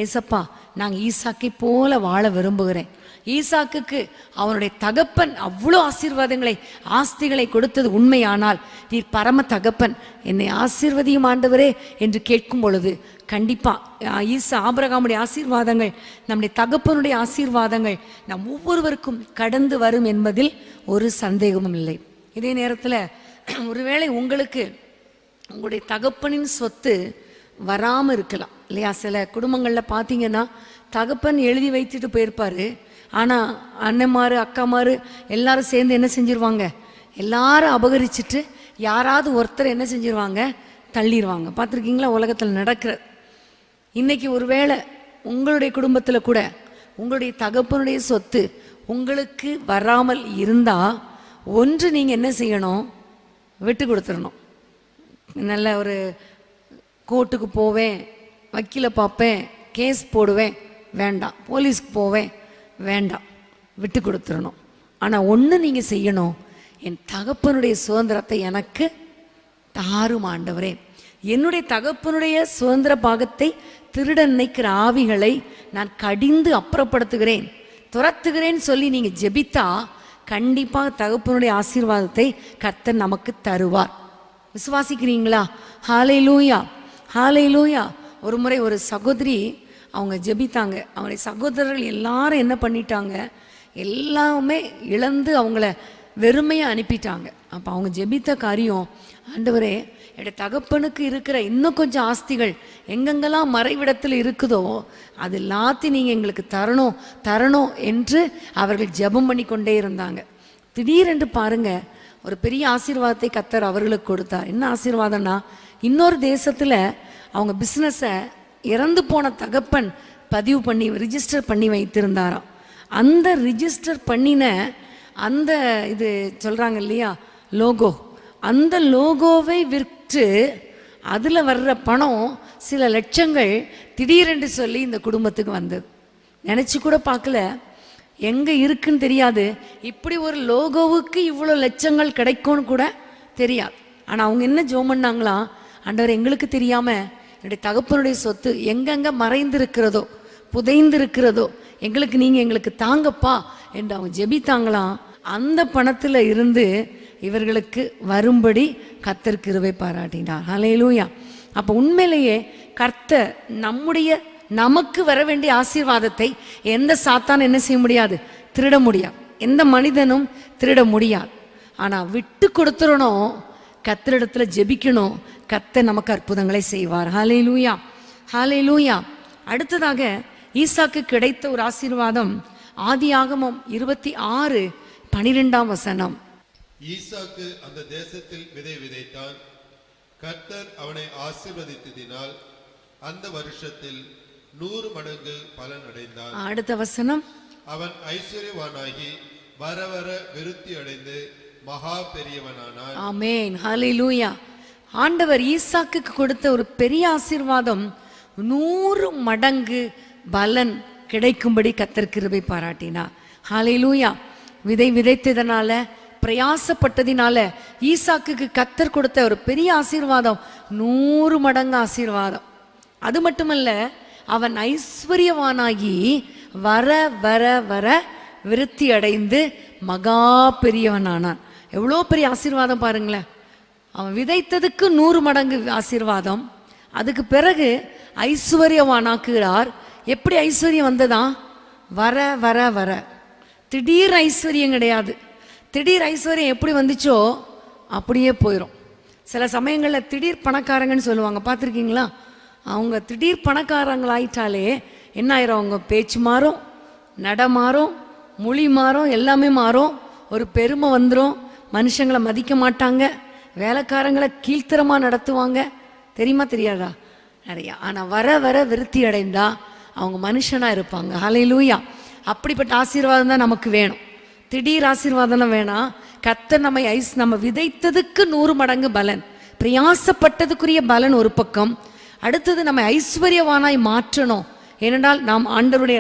ஏசப்பா நாங்கள் ஈசாக்கை போல வாழ விரும்புகிறேன். ஈசாக்குக்கு அவனுடைய தகப்பன் அவ்வளோ ஆசீர்வாதங்களை ஆஸ்திகளை கொடுத்தது உண்மையானால், நீர் பரம தகப்பன் என்னை ஆசீர்வதியும் ஆண்டவரே என்று கேட்கும் பொழுது கண்டிப்பா ஆபிரகாமுடைய ஆசீர்வாதங்கள், நம்முடைய தகப்பனுடைய ஆசீர்வாதங்கள் நம் ஒவ்வொருவருக்கும் கடந்து வரும் என்பதில் ஒரு சந்தேகமும் இல்லை. இதே நேரத்தில் ஒருவேளை உங்களுக்கு உங்களுடைய தகப்பனின் சொத்து வராமல் இருக்கலாம் இல்லையா? சில குடும்பங்களில் பார்த்தீங்கன்னா தகப்பன் எழுதி வைத்துட்டு போயிருப்பாரு, ஆனால் அண்ணன்மாரு அக்காமாரு எல்லாரும் சேர்ந்து என்ன செஞ்சிருவாங்க, எல்லாரும் அபகரிச்சுட்டு யாராவது ஒருத்தர் என்ன செஞ்சிருவாங்க, தள்ளிடுவாங்க. பார்த்துருக்கீங்களா உலகத்தில் நடக்கிற? இன்னைக்கு ஒருவேளை உங்களுடைய குடும்பத்தில் கூட உங்களுடைய தகப்பனுடைய சொத்து உங்களுக்கு வராமல் இருந்தால், ஒன்று நீங்கள் என்ன செய்யணும், விட்டு கொடுத்துடணும். நல்ல ஒரு கோர்ட்டுக்கு போவேன், வக்கீலை பார்ப்பேன், கேஸ் போடுவேன், வேண்டாம். போலீஸ்க்கு போவேன், வேண்டாம். விட்டு கொடுத்துடணும். ஆனால் ஒன்று நீங்கள் செய்யணும், என் தகப்பனுடைய சுதந்திரத்தை எனக்கு தாரும் ஆண்டவரே. என்னுடைய தகப்பனுடைய சுதந்திர பாகத்தை திருட நினைக்கிற ஆவிகளை நான் கடிந்து அப்புறப்படுத்துகிறேன், துரத்துகிறேன் சொல்லி நீங்கள் ஜெபித்தா கண்டிப்பாக தகப்பனுடைய ஆசீர்வாதத்தை கர்த்தர் நமக்கு தருவார். விசுவாசிக்கிறீங்களா? ஹல்லேலூயா, ஹல்லேலூயா. ஒரு முறை ஒரு சகோதரி அவங்க ஜெபித்தாங்க. அவங்களுடைய சகோதரர்கள் எல்லாரும் என்ன பண்ணிட்டாங்க, எல்லாமே இழந்து அவங்கள வெறுமையாக அனுப்பிட்டாங்க. அப்போ அவங்க ஜெபித்த காரியம், ஆண்டவரே என்னுடைய தகப்பனுக்கு இருக்கிற இன்னும் கொஞ்சம் ஆஸ்திகள் எங்கெங்கெல்லாம் மறைவிடத்தில் இருக்குதோ அது எல்லாத்தையும் நீங்கள் எங்களுக்கு தரணும் தரணும் என்று அவர்கள் ஜெபம் பண்ணி கொண்டே இருந்தாங்க. திடீரென்று பாருங்க, ஒரு பெரிய ஆசீர்வாதத்தை கர்த்தர் அவர்களுக்கு கொடுத்தார். என்ன ஆசீர்வாதம்னா, இன்னொரு தேசத்தில் அவங்க பிஸ்னஸை இறந்து போன தகப்பன் பதிவு பண்ணி ரிஜிஸ்டர் பண்ணி வைத்திருந்தாராம். அந்த ரிஜிஸ்டர் பண்ணின அந்த இது சொல்கிறாங்க இல்லையா, லோகோ, அந்த லோகோவை விற்று அதில் வர்ற பணம் சில லட்சங்கள் திடீரென்று சொல்லி இந்த குடும்பத்துக்கு வந்தது. நினச்சி கூட பார்க்கல, எங்கே இருக்குன்னு தெரியாது. இப்படி ஒரு லோகோவுக்கு இவ்வளோ லட்சங்கள் கிடைக்கும்னு கூட தெரியாது. ஆனால் அவங்க என்ன ஜெபம் பண்ணாங்களாம், ஆண்டவர் எங்களுக்கு தெரியாமல் என்னுடைய தகப்பனுடைய சொத்து எங்கெங்கே மறைந்திருக்கிறதோ புதைந்திருக்கிறதோ எங்களுக்கு தாங்கப்பா என்று அவங்க ஜெபித்தாங்களாம். அந்த பணத்தில் இருந்து இவர்களுக்கு வரும்படி கர்த்தர் கிருபை பாராட்டினார். ஹல்லேலூயா. அப்போ உண்மையிலேயே கர்த்தர் நமக்கு வர வேண்டிய ஆசீர்வாதத்தை எந்த சாத்தான் என்ன செய்ய முடியாது, திருட முடியாது. எந்த மனிதனும் திருட முடியாது. ஆனால் விட்டு கொடுத்துடணும், கர்த்தரிடத்துல ஜெபிக்கணும், கர்த்தர் நமக்கு அற்புதங்களை செய்வார். ஹல்லேலூயா, ஹல்லேலூயா. அடுத்ததாக ஈசாக்கு கிடைத்த ஒரு ஆசீர்வாதம் ஆதியாகமம் 26:12.
ஈசாக்கு அந்த தேசத்தில் விதை விதைத்தான். கர்த்தர் அவனை ஆசீர்வதித்ததினால் அந்த வருஷத்தில் 100 மடங்கு பலன் அடைந்தான்.
அடுத்த வசனம்,
அவன் ஐஸ்வர்யவானாகி வர வர விருத்தி அடைந்து மகா பெரியவனானான்.
ஆமென், ஹல்லேலூயா. ஆண்டவர் ஈசாக்குக்கு கொடுத்த ஒரு பெரிய ஆசீர்வாதம் 100 மடங்கு பலன் கிடைக்கும்படி கர்த்தர் கிருபை பாராட்டினார். ஹல்லேலூயா. விதைத்ததனால, பிரயாசப்பட்டதினால ஈசாக்குக்கு கர்த்தர் கொடுத்த ஒரு பெரிய ஆசீர்வாதம் 100 மடங்கு ஆசீர்வாதம். அது மட்டுமல்ல, அவன் ஐஸ்வர்யவானாகி வர வர வர விருத்தி அடைந்து மகா பெரியவனானான். எவ்வளோ பெரிய ஆசீர்வாதம் பாருங்களேன். அவன் விதைத்ததுக்கு 100 மடங்கு ஆசீர்வாதம். அதுக்கு பிறகு ஐஸ்வர்யவானாக்குகிறார். எப்படி ஐஸ்வர்யம் வந்ததா? வர வர வர. திடீர் ஐஸ்வர்யம் கிடையாது. திடீர் ஐஸ்வர்யம் எப்படி வந்துச்சோ அப்படியே போயிடும். சில சமயங்களில் திடீர் பணக்காரங்கன்னு சொல்லுவாங்க, பார்த்துருக்கீங்களா? அவங்க திடீர் பணக்காரங்களாயிட்டாலே என்ன ஆயிரும், அவங்க பேச்சு மாறும், நட மாறும், மொழி மாறும், எல்லாமே மாறும். ஒரு பெருமை வந்துடும். மனுஷங்களை மதிக்க மாட்டாங்க, வேலைக்காரங்களை கீழ்த்தரமாக நடத்துவாங்க. தெரியுமா தெரியாதா? நிறையா. ஆனால் வர வர விருத்தி அடைந்தா அவங்க மனுஷனாக இருப்பாங்க. ஹல்லேலூயா. அப்படிப்பட்ட ஆசீர்வாதம் தான் நமக்கு வேணும். திடீர் ஆசீர்வாதம் வேணாம். கர்த்தர் நம்ம விதைத்ததுக்கு 100 மடங்கு பலன், பிரயாசப்பட்டதுக்குரிய பலன் ஒரு பக்கம். அடுத்தது நம்ம ஐஸ்வர்யவானாய் மாற்றணும். ஏனென்றால் நாம் ஆண்டவருடைய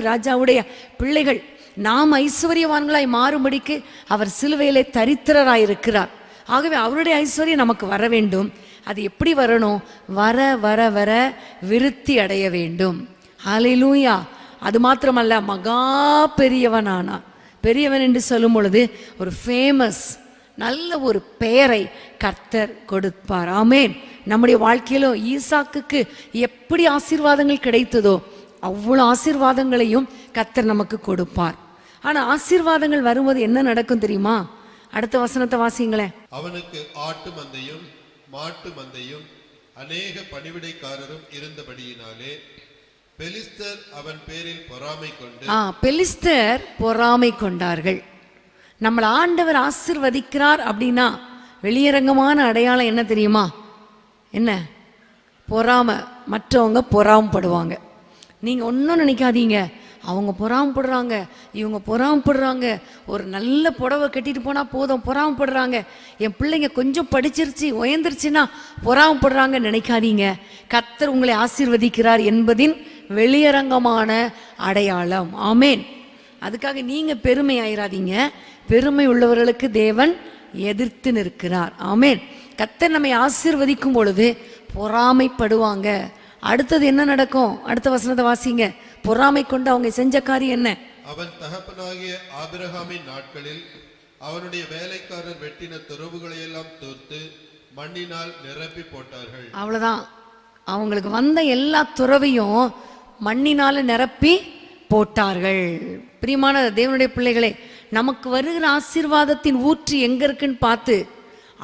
ராஜாவுடைய பிள்ளைகள். நாம் ஐஸ்வர்யவான்களாய் மாறும்படிக்கு அவர் சிலுவையிலே தரித்திரராயிருக்கிறார். ஆகவே அவருடைய ஐஸ்வர்யம் நமக்கு வர வேண்டும். அது எப்படி வரணும்? வர வர வர விருத்தி அடைய வேண்டும். ஹல்லேலூயா. அது மாத்திரமல்ல, மகா பெரியவனானா. பெரியவன் என்று சொல்லும் பொழுது ஒரு ஃபேமஸ், நல்ல ஒரு பெயரை கர்த்தர் கொடுப்பார். ஆமென். நம்முடைய வாழ்க்கையிலும் ஈசாக்குக்கு எப்படி ஆசீர்வாதங்கள் கிடைத்ததோ அவ்வளோ ஆசீர்வாதங்களையும் கர்த்தர் நமக்கு கொடுப்பார். ஆனால் ஆசீர்வாதங்கள் வரும்போது என்ன நடக்கும் தெரியுமா? அடுத்த வசனத்தை வாசிங்களேன்.
அவனுக்கு ஆட்டு மந்தையும் மாட்டு மந்தையும் அநேக பணிவிடைக்காரரும் இருந்தபடியினாலே பெலிஸ்தர் அவன் பேரில் பொறாமை கொண்டு
பெலிஸ்தர் பொறாமை கொண்டார்கள். நம்மளை ஆண்டவர் ஆசீர்வதிக்கிறார் அப்படின்னா வெளியரங்கமான அடையாளம் என்ன தெரியுமா? என்ன? பொறாமை. மற்றவங்க பொறாமப்படுவாங்க. நீங்கள் ஒன்றும் நினைக்காதீங்க, அவங்க பொறாமப்படுறாங்க, இவங்க பொறாமப்படுறாங்க, ஒரு நல்ல புடவை கட்டிட்டு போனால் போதும் பொறாமப்படுறாங்க, என் பிள்ளைங்க கொஞ்சம் படிச்சிருச்சு உயர்ந்துருச்சுன்னா பொறாமப்படுறாங்க நினைக்காதீங்க. கர்த்தர் உங்களை ஆசீர்வதிக்கிறார் என்பதின் வெளியரங்கமான அடையாளம். ஆமென். அதுக்காக நீங்கள் பெருமை ஆயிராதீங்க. பெருமை உள்ளவர்களுக்கு தேவன் எதிர்த்து நிற்கிறார். ஆமென். கர்த்தர் நம்மை ஆசீர்வதிக்கும் பொழுது பொறாமைப்படுவாங்க. அடுத்தது என்ன நடக்கும்? அடுத்த வசனத்தை வாசிங்க. பொறாமை கொண்டு அவங்க செஞ்ச காரியம் என்ன?
அவன் தகப்பனாகிய ஆபிரகாமின் நாட்களில் அவனுடைய வேலைக்காரர் வெட்டின துறவுகளை எல்லாம் தோர்த்து மண்ணினால் நிரப்பி போட்டார்கள்.
அவ்வளவுதான். அவங்களுக்கு வந்த எல்லா துறவையும் மண்ணினால நிரப்பி போட்டார்கள். பிரியமான தேவனுடைய பிள்ளைகளே, நமக்கு வருகிற ஆசீர்வாதத்தின் ஊற்று எங்க இருக்குன்னு பார்த்து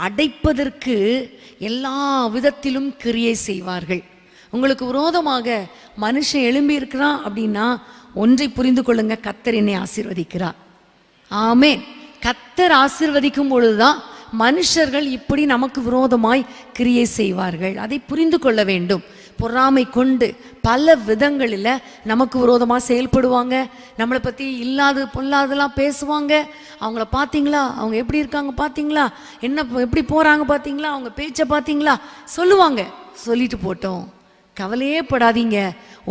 அடைப்பதற்கு எல்லா விதத்திலும் கிரியை செய்வார்கள். உங்களுக்கு விரோதமாக மனுஷன் எழும்பி இருக்கிறான் அப்படின்னா ஒன்றை புரிந்து கொள்ளுங்க, கர்த்தர் என்னை ஆசீர்வதிக்கிறார். ஆமென். கர்த்தர் ஆசீர்வதிக்கும் பொழுதுதான் மனுஷர்கள் இப்படி நமக்கு விரோதமாய் கிரியை செய்வார்கள். அதை புரிந்து கொள்ள வேண்டும். பொறாமை கொண்டு பல விதங்களில் நமக்கு விரோதமாக செயல்படுவாங்க. நம்மளை பற்றி இல்லாது பொல்லாதெல்லாம் பேசுவாங்க. அவங்கள பார்த்தீங்களா, அவங்க எப்படி இருக்காங்க பார்த்தீங்களா, என்ன எப்படி போகிறாங்க பார்த்தீங்களா, அவங்க பேச்சை பார்த்தீங்களா சொல்லுவாங்க. சொல்லிட்டு போட்டோம், கவலையே படாதீங்க.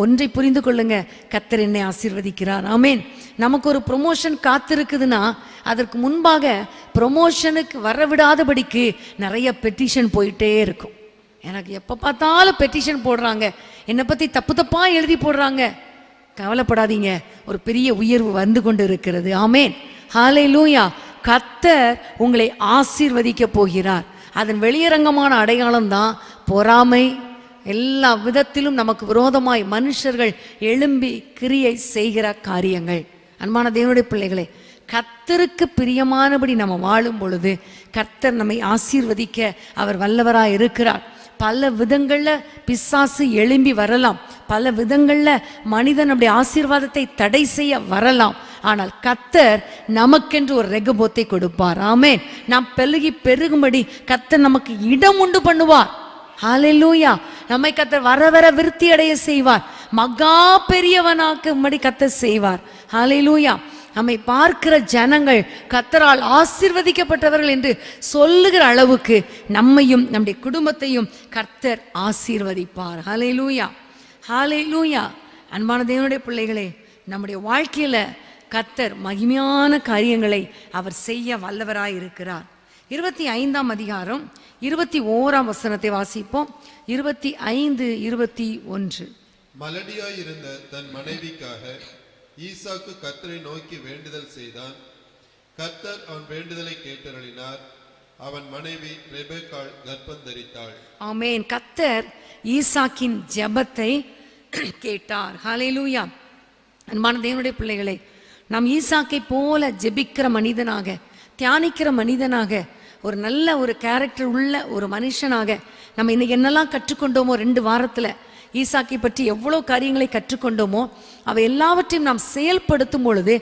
ஒன்றை புரிந்து கொள்ளுங்க, கர்த்தர் என்னை ஆசீர்வதிக்கிறார். ஆமென். நமக்கு ஒரு ப்ரொமோஷன் காத்திருக்குதுன்னா அதற்கு முன்பாக ப்ரொமோஷனுக்கு வரவிடாதபடிக்கு நிறைய பெட்டிஷன் போயிட்டே இருக்கும். எனக்கு எப்போ பார்த்தாலும் பெட்டிஷன் போடுறாங்க, என்னை பற்றி தப்பு தப்பாக எழுதி போடுறாங்க. கவலைப்படாதீங்க, ஒரு பெரிய உயர்வு வந்து கொண்டு இருக்கிறது. ஆமென். ஹல்லேலூயா. கர்த்தர் உங்களை ஆசீர்வதிக்க போகிறார். அதன் வெளியரங்கமான அடையாளம் தான் பொறாமை. எல்லா விதத்திலும் நமக்கு விரோதமாய் மனுஷர்கள் எழும்பி கிரியை செய்கிற காரியங்கள். அன்பான தேவனுடைய பிள்ளைகளே, கர்த்தருக்கு பிரியமானபடி நம்ம வாழும் பொழுது கர்த்தர் நம்மை ஆசீர்வதிக்க அவர் வல்லவராய் இருக்கிறார். பல விதங்களில் பிசாசு எழும்பி வரலாம், பல விதங்களில் மனிதன் நம்முடைய ஆசீர்வாதத்தை தடை செய்ய வரலாம். ஆனால் கர்த்தர் நமக்கென்று ஒரு ரெகபோத்தை கொடுப்பார். ஆமென். நாம் பெருகும்படி கர்த்தர் நமக்கு இடம் உண்டு பண்ணுவார். ஹல்லேலூயா. நம்மை கர்த்தர் வர வர விருத்தி அடைய செய்வார், மகா பெரியவனாக்கும்படி கர்த்தர் செய்வார். ஹல்லேலூயா. நம்மை பார்க்கிற ஜனங்கள் கர்த்தரால் ஆசீர்வதிக்கப்பட்டவர்கள் என்று சொல்லுகிற அளவுக்கு நம்மையும் நம்முடைய குடும்பத்தையும் கர்த்தர் ஆசீர்வதிப்பார். ஹல்லேலூயா. ஹல்லேலூயா. அன்பான தேவனுடைய பிள்ளைகளே, நம்முடைய வாழ்க்கையில கர்த்தர் மகிமையான காரியங்களை அவர் செய்ய வல்லவராய் இருக்கிறார். 25ஆம் அதிகாரம் 21ஆம் வசனத்தை வாசிப்போம். 25, 21.
மலடியாயிருந்த தன் மனைவிக்காக ஈசாக்கு கர்த்தரை நோக்கி வேண்டுதல் செய்தான். கர்த்தர் அவன் வேண்டுதலை கேட்டருளினார். அவன் மனைவி ரெபெக்காள் கர்ப்பம் தரித்தாள்.
ஆமென். கர்த்தர் ஈசாக்கின் ஜெபத்தை கேட்டார். ஹல்லேலூயா. அன்பான தேவனுடைய பிள்ளைகளே, நாம் ஈசாக்கை போல ஜெபிக்கிற மனிதனாக, தியானிக்கிற மனிதனாக, ஒரு நல்ல ஒரு கேரக்டர் உள்ள ஒரு மனுஷனாக நம்ம இன்னைக்கு என்னெல்லாம் கற்றுக்கொண்டோமோ, 2 வாரத்தில் ஈசாக்கை பற்றி எவ்வளோ காரியங்களை கற்றுக்கொண்டோமோ அவை எல்லாவற்றையும் நாம் செயல்படுத்தும் பொழுது,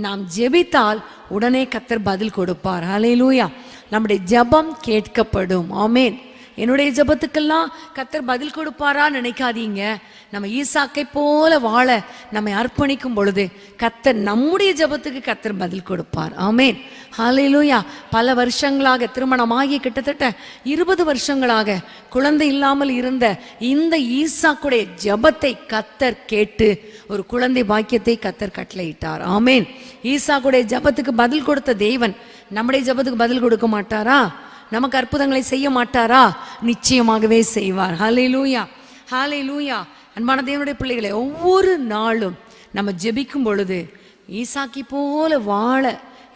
நாம் ஜெபித்தால் உடனே கர்த்தர் பதில் கொடுப்பார். ஹல்லேலூயா. நம்முடைய ஜெபம் கேட்கப்படும். ஆமென். என்னுடைய ஜெபத்துக்கெல்லாம் கர்த்தர் பதில் கொடுப்பாரா நினைக்காதீங்க. நம்ம ஈசாக்கை போல வாழ நம்மை அர்ப்பணிக்கும் பொழுது கர்த்தர் நம்முடைய ஜெபத்துக்கு கர்த்தர் பதில் கொடுப்பார். ஆமென். ஹல்லேலூயா. பல வருஷங்களாக, திருமணமாகி கிட்டத்தட்ட 20 வருஷங்களாக குழந்தை இல்லாமல் இருந்த இந்த ஈசாக்குடைய ஜெபத்தை கர்த்தர் கேட்டு ஒரு குழந்தை பாக்கியத்தை கர்த்தர் கட்டளையிட்டார். ஆமென். ஈசாக்குடைய ஜெபத்துக்கு பதில் கொடுத்த தேவன் நம்முடைய ஜெபத்துக்கு பதில் கொடுக்க மாட்டாரா? நமக்கு அற்புதங்களை செய்ய மாட்டாரா? நிச்சயமாகவே செய்வார். ஹல்லேலூயா. ஹல்லேலூயா. அன்பான தேவனுடைய பிள்ளைகளை, ஒவ்வொரு நாளும் நம்ம ஜெபிக்கும் பொழுது ஈசாக்கி போல வாழ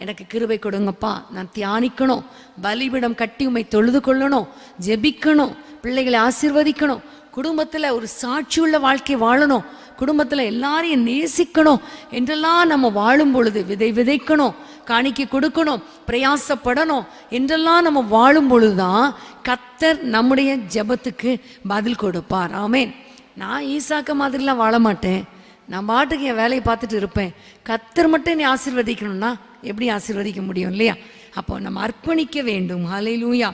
எனக்கு கிருபை கொடுங்கப்பா, நான் தியானிக்கணும், பலிபீடம் கட்டி உம்மை தொழுது கொள்ளணும், ஜெபிக்கணும், பிள்ளைகளை ஆசீர்வதிக்கணும், குடும்பத்தில் ஒரு சாட்சியுள்ள வாழ்க்கை வாழணும், குடும்பத்தில் எல்லாரையும் நேசிக்கணும் என்றெல்லாம் நம்ம வாழும் பொழுது, விதைக்கணும், காணிக்கை கொடுக்கணும், பிரயாசப்படணும் என்றெல்லாம் நம்ம வாழும் பொழுதுதான் கர்த்தர் நம்முடைய ஜெபத்துக்கு பதில் கொடுப்பார். ஆமென். நான் ஈசாக்க மாதிரிலாம் வாழ மாட்டேன், நான் பாட்டுக்கு என் வேலையை பார்த்துட்டு இருப்பேன். கர்த்தர் மட்டும் என்னை ஆசீர்வதிக்கணும்னா எப்படி ஆசீர்வதிக்க முடியும் இல்லையா? அப்போ நம்ம அர்ப்பணிக்க வேண்டும். ஹல்லேலூயா.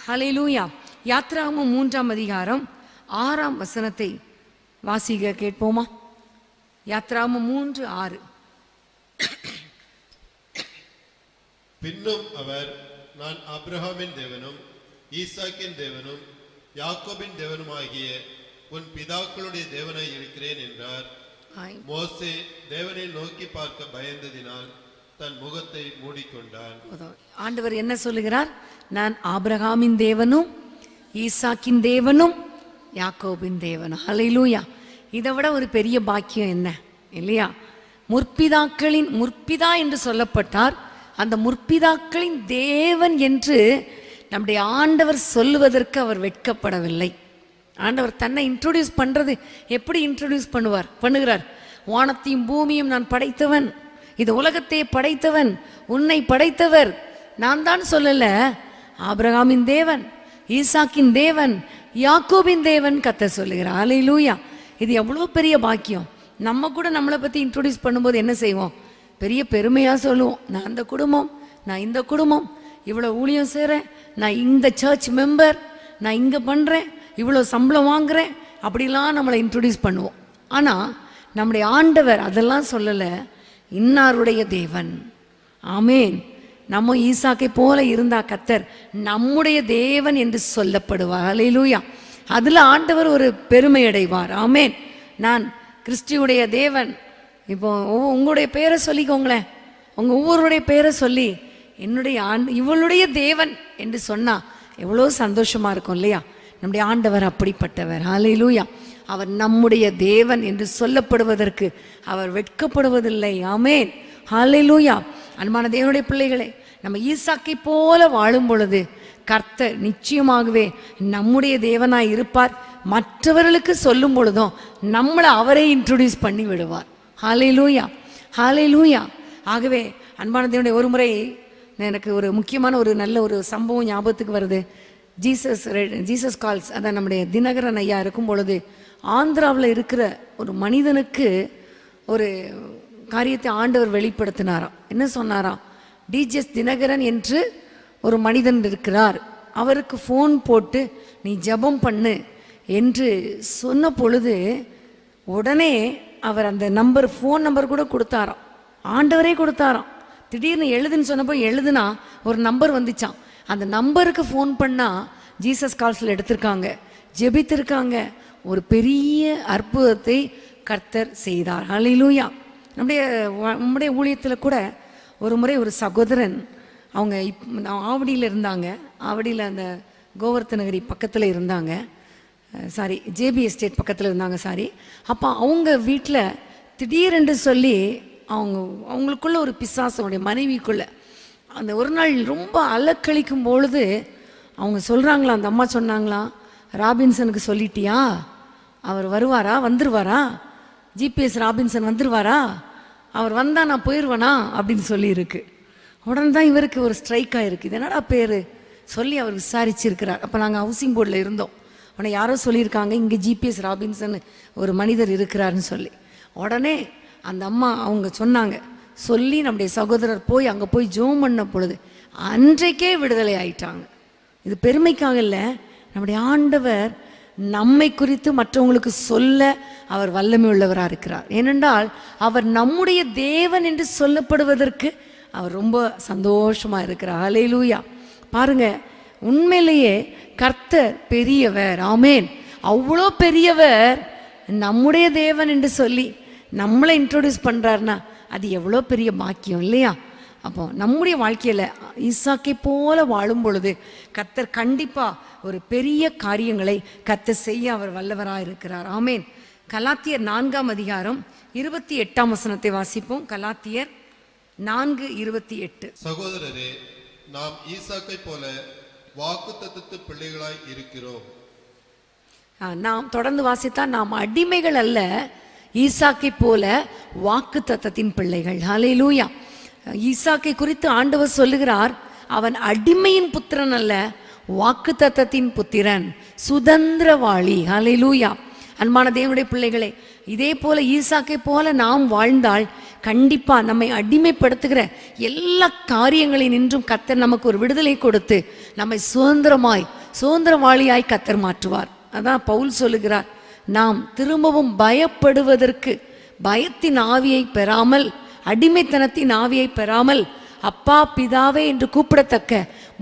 ஹல்லேலூயா. யாத்ராகமம் 3ஆம் அதிகாரம் 6ஆம் வசனத்தை வாசிக்க கேட்போமா? யாத்ராகமம் 3:6.
பின்னும் அவர், நான் ஆபிரகாமின் தேவனும் ஈசாக்கின் தேவனும் யாக்கோபின் தேவனுமாகிய உன் பிதாக்களுடைய தேவனாய் இருக்கிறேன் என்றார். மோசே தேவனை நோக்கி பார்க்க பயந்ததினால் தன் முகத்தை மூடிக்கொண்டான்.
ஆண்டவர் என்ன சொல்லுகிறார்? நான் ஆபிரகாமின் தேவனும் ஈசாக்கின் தேவனும் யாக்கோபின் தேவனும். ஹல்லேலூயா. இதை விட ஒரு பெரிய பாக்கியம் என்ன இல்லையா? முற்பிதா என்று சொல்லப்பட்டார். அந்த முற்பிதாக்களின் தேவன் என்று நம்முடைய ஆண்டவர் சொல்லுவதற்கு அவர் வெட்கப்படவில்லை. ஆண்டவர் தன்னை இன்ட்ரோடியூஸ் பண்றது எப்படி இன்ட்ரோடியூஸ் பண்ணுகிறார்? வானத்தையும் பூமியும் நான் படைத்தவன், இது உலகத்தை படைத்தவன், உன்னை படைத்தவர் நான் தான் சொல்லல, ஆபிரகாமின் தேவன், ஈசாக்கின் தேவன், யாக்கோபின் தேவன் கர்த்தர் சொல்லுகிறார். ஹல்லேலூயா. இது எவ்வளோ பெரிய பாக்கியம். நம்ம கூட நம்மளை பற்றி இன்ட்ரோடியூஸ் பண்ணும்போது என்ன செய்வோம்? பெரிய பெருமையாக சொல்லுவோம், நான் அந்த குடும்பம், நான் இந்த குடும்பம், இவ்வளோ ஊழியம் செய்கிறேன், நான் இந்த சர்ச் மெம்பர், நான் இங்கே பண்ணுறேன், இவ்வளோ சம்பளம் வாங்குறேன், அப்படிலாம் நம்மளை இன்ட்ரோடியூஸ் பண்ணுவோம். ஆனால் நம்முடைய ஆண்டவர் அதெல்லாம் சொல்லலை, இன்னாருடைய தேவன். ஆமேன். நம்ம ஈசாக்கை போல இருந்தா கர்த்தர் நம்முடைய தேவன் என்று சொல்லப்படுவார். ஹல்லேலூயா. அதில் ஆண்டவர் ஒரு பெருமை அடைவார். ஆமேன். நான் கிறிஸ்டியுடைய தேவன். இப்போ உங்களுடைய பேரை சொல்லிக்கோங்களேன், உங்கள் ஒவ்வொருடைய பேரை சொல்லி என்னுடைய இவளுடைய தேவன் என்று சொன்னா எவ்வளோ சந்தோஷமா இருக்கும் இல்லையா? நம்முடைய ஆண்டவர் அப்படிப்பட்டவர். ஹல்லேலூயா. அவர் நம்முடைய தேவன் என்று சொல்லப்படுவதற்கு அவர் வெட்கப்படுவதில்லை. ஆமென். ஹல்லேலூயா. அன்பான தேவனுடைய பிள்ளைகளே, நம்ம ஈசாக்கை போல வாழும் பொழுது கர்த்தர் நிச்சயமாகவே நம்முடைய தேவனாய் இருப்பார். மற்றவர்களுக்கு சொல்லும் பொழுதும் நம்மளை அவரே இன்ட்ரோடியூஸ் பண்ணி விடுவார். ஹல்லேலூயா, ஹல்லேலூயா. ஆகவே அன்பான தேவனுடைய ஒரு முறை எனக்கு ஒரு முக்கியமான ஒரு நல்ல ஒரு சம்பவம் ஞாபகத்துக்கு வருது. ஜீசஸ் கால்ஸ், அதான் நம்முடைய தினகரன் ஐயா இருக்கும் பொழுது ஆந்திராவில் இருக்கிற ஒரு மனிதனுக்கு ஒரு காரியத்தை ஆண்டவர் வெளிப்படுத்தினாராம். என்ன சொன்னாராம்? டிஜிஎஸ் தினகரன் என்று ஒரு மனிதன் இருக்கிறார், அவருக்கு ஃபோன் போட்டு நீ ஜெபம் பண்ணு என்று சொன்ன பொழுது உடனே அவர் அந்த நம்பர், ஃபோன் நம்பர் கூட கொடுத்தாராம், ஆண்டவரே கொடுத்தாராம். திடீர்னு எழுதுன்னு சொன்னப்போ எழுதுனா ஒரு நம்பர் வந்துச்சான். அந்த நம்பருக்கு ஃபோன் பண்ணால் ஜீசஸ் கால்ஸில் எடுத்திருக்காங்க, ஜெபித்திருக்காங்க. ஒரு பெரிய அற்புதத்தை கர்த்தர் செய்தார். ஹல்லேலூயா. நம்முடைய ஊழியத்தில் கூட ஒரு முறை ஒரு சகோதரன், அவங்க ஆவடியில் இருந்தாங்க, ஆவடியில் அந்த கோவர்த்தனகிரி பக்கத்தில் இருந்தாங்க, சாரி ஜேபி எஸ்டேட் பக்கத்தில் இருந்தாங்க, சாரி. அப்போ அவங்க வீட்டில் திடீரென்று சொல்லி அவங்களுக்குள்ள ஒரு பிசாசனுடைய மனைவிக்குள்ள அந்த ஒரு நாள் ரொம்ப அலக்களிக்கும் பொழுது அவங்க சொல்கிறாங்களா, அந்த அம்மா சொன்னாங்களாம், ராபின்சனுக்கு சொல்லிட்டியா? அவர் வருவாரா, வந்துருவாரா? GPS Robinson வந்துருவாரா? அவர் வந்தால் நான் போயிடுவேனா அப்படின்னு சொல்லியிருக்கு. உடனே தான் இவருக்கு ஒரு ஸ்ட்ரைக் ஆகிருக்கு, இது என்னடா பேர் சொல்லி அவர் விசாரிச்சிருக்கிறார். அப்போ நாங்கள் ஹவுசிங் போர்டில் இருந்தோம். உடனே யாரோ சொல்லியிருக்காங்க இங்கே ஜிபிஎஸ் ராபின்சன் ஒரு மனிதர் இருக்கிறாருன்னு சொல்லி. உடனே அந்த அம்மா அவங்க சொன்னாங்க, சொல்லி நம்முடைய சகோதரர் போய் அங்கே போய் ஜெபம் பண்ண பொழுது அன்றைக்கே விடுதலை ஆயிட்டாங்க. இது பெருமைக்காக இல்லை, நம்முடைய ஆண்டவர் நம்மை குறித்து மற்றவங்களுக்கு சொல்ல அவர் வல்லமை உள்ளவராக இருக்கிறார். ஏனென்றால் அவர் நம்முடைய தேவன் என்று சொல்லப்படுவதற்கு அவர் ரொம்ப சந்தோஷமாக இருக்கிறார். ஹல்லேலூயா. பாருங்க, உண்மையிலேயே கர்த்தர் பெரியவர். ஆமேன். அவ்வளோ பெரியவர் நம்முடைய தேவன் என்று சொல்லி நம்மளை இன்ட்ரோடியூஸ் பண்ணுறாருன்னா அது எவ்வளோ பெரிய பாக்கியம் இல்லையா? அப்போ நம்முடைய வாழ்க்கையில் ஈசாக்கை போல வாழும் பொழுது கர்த்தர் கண்டிப்பாக ஒரு பெரிய காரியங்களை கர்த்தர் செய்ய அவர் வல்லவராக இருக்கிறார். ஆமேன். கலாத்தியர் 4ஆம் அதிகாரம் 28ஆம் வசனத்தை வாசிப்போம். கலாத்தியர் 4:28.
சகோதரரே, நாம் ஈசாக்கை போல வாக்குத்தத்தத்து பிள்ளைகளாய் இருக்கிறோம்.
நாம் தொடர்ந்து வாசித்தா, நாம் அடிமைகள் அல்ல, ஈசாக்கை போல வாக்கு தத்தத்தின் பிள்ளைகள். ஹல்லேலூயா. ஈசாக்கை குறித்து ஆண்டவர் சொல்லுகிறார், அவன் அடிமையின் புத்திரன் அல்ல, வாக்கு தத்தத்தின் புத்திரன், சுதந்திரவாளி. ஹல்லேலூயா. அன்பான தேவனுடைய பிள்ளைகளே, இதே போல ஈசாக்கை போல நாம் வாழ்ந்தால் கண்டிப்பா நம்மை அடிமைப்படுத்துகிற எல்லா காரியங்களினின்றும் கர்த்தர் நமக்கு ஒரு விடுதலை கொடுத்து நம்மை சுதந்திரவாளியாய் கர்த்தர் மாற்றுவார். அதான் பவுல் சொல்லுகிறார், நாம் திரும்பவும் பயப்படுவதற்கு பயத்தின் ஆவியை பெறாமல், அடிமைத்தனத்தின் ஆவியை பெறாமல், அப்பா பிதாவே என்று கூப்பிடத்தக்க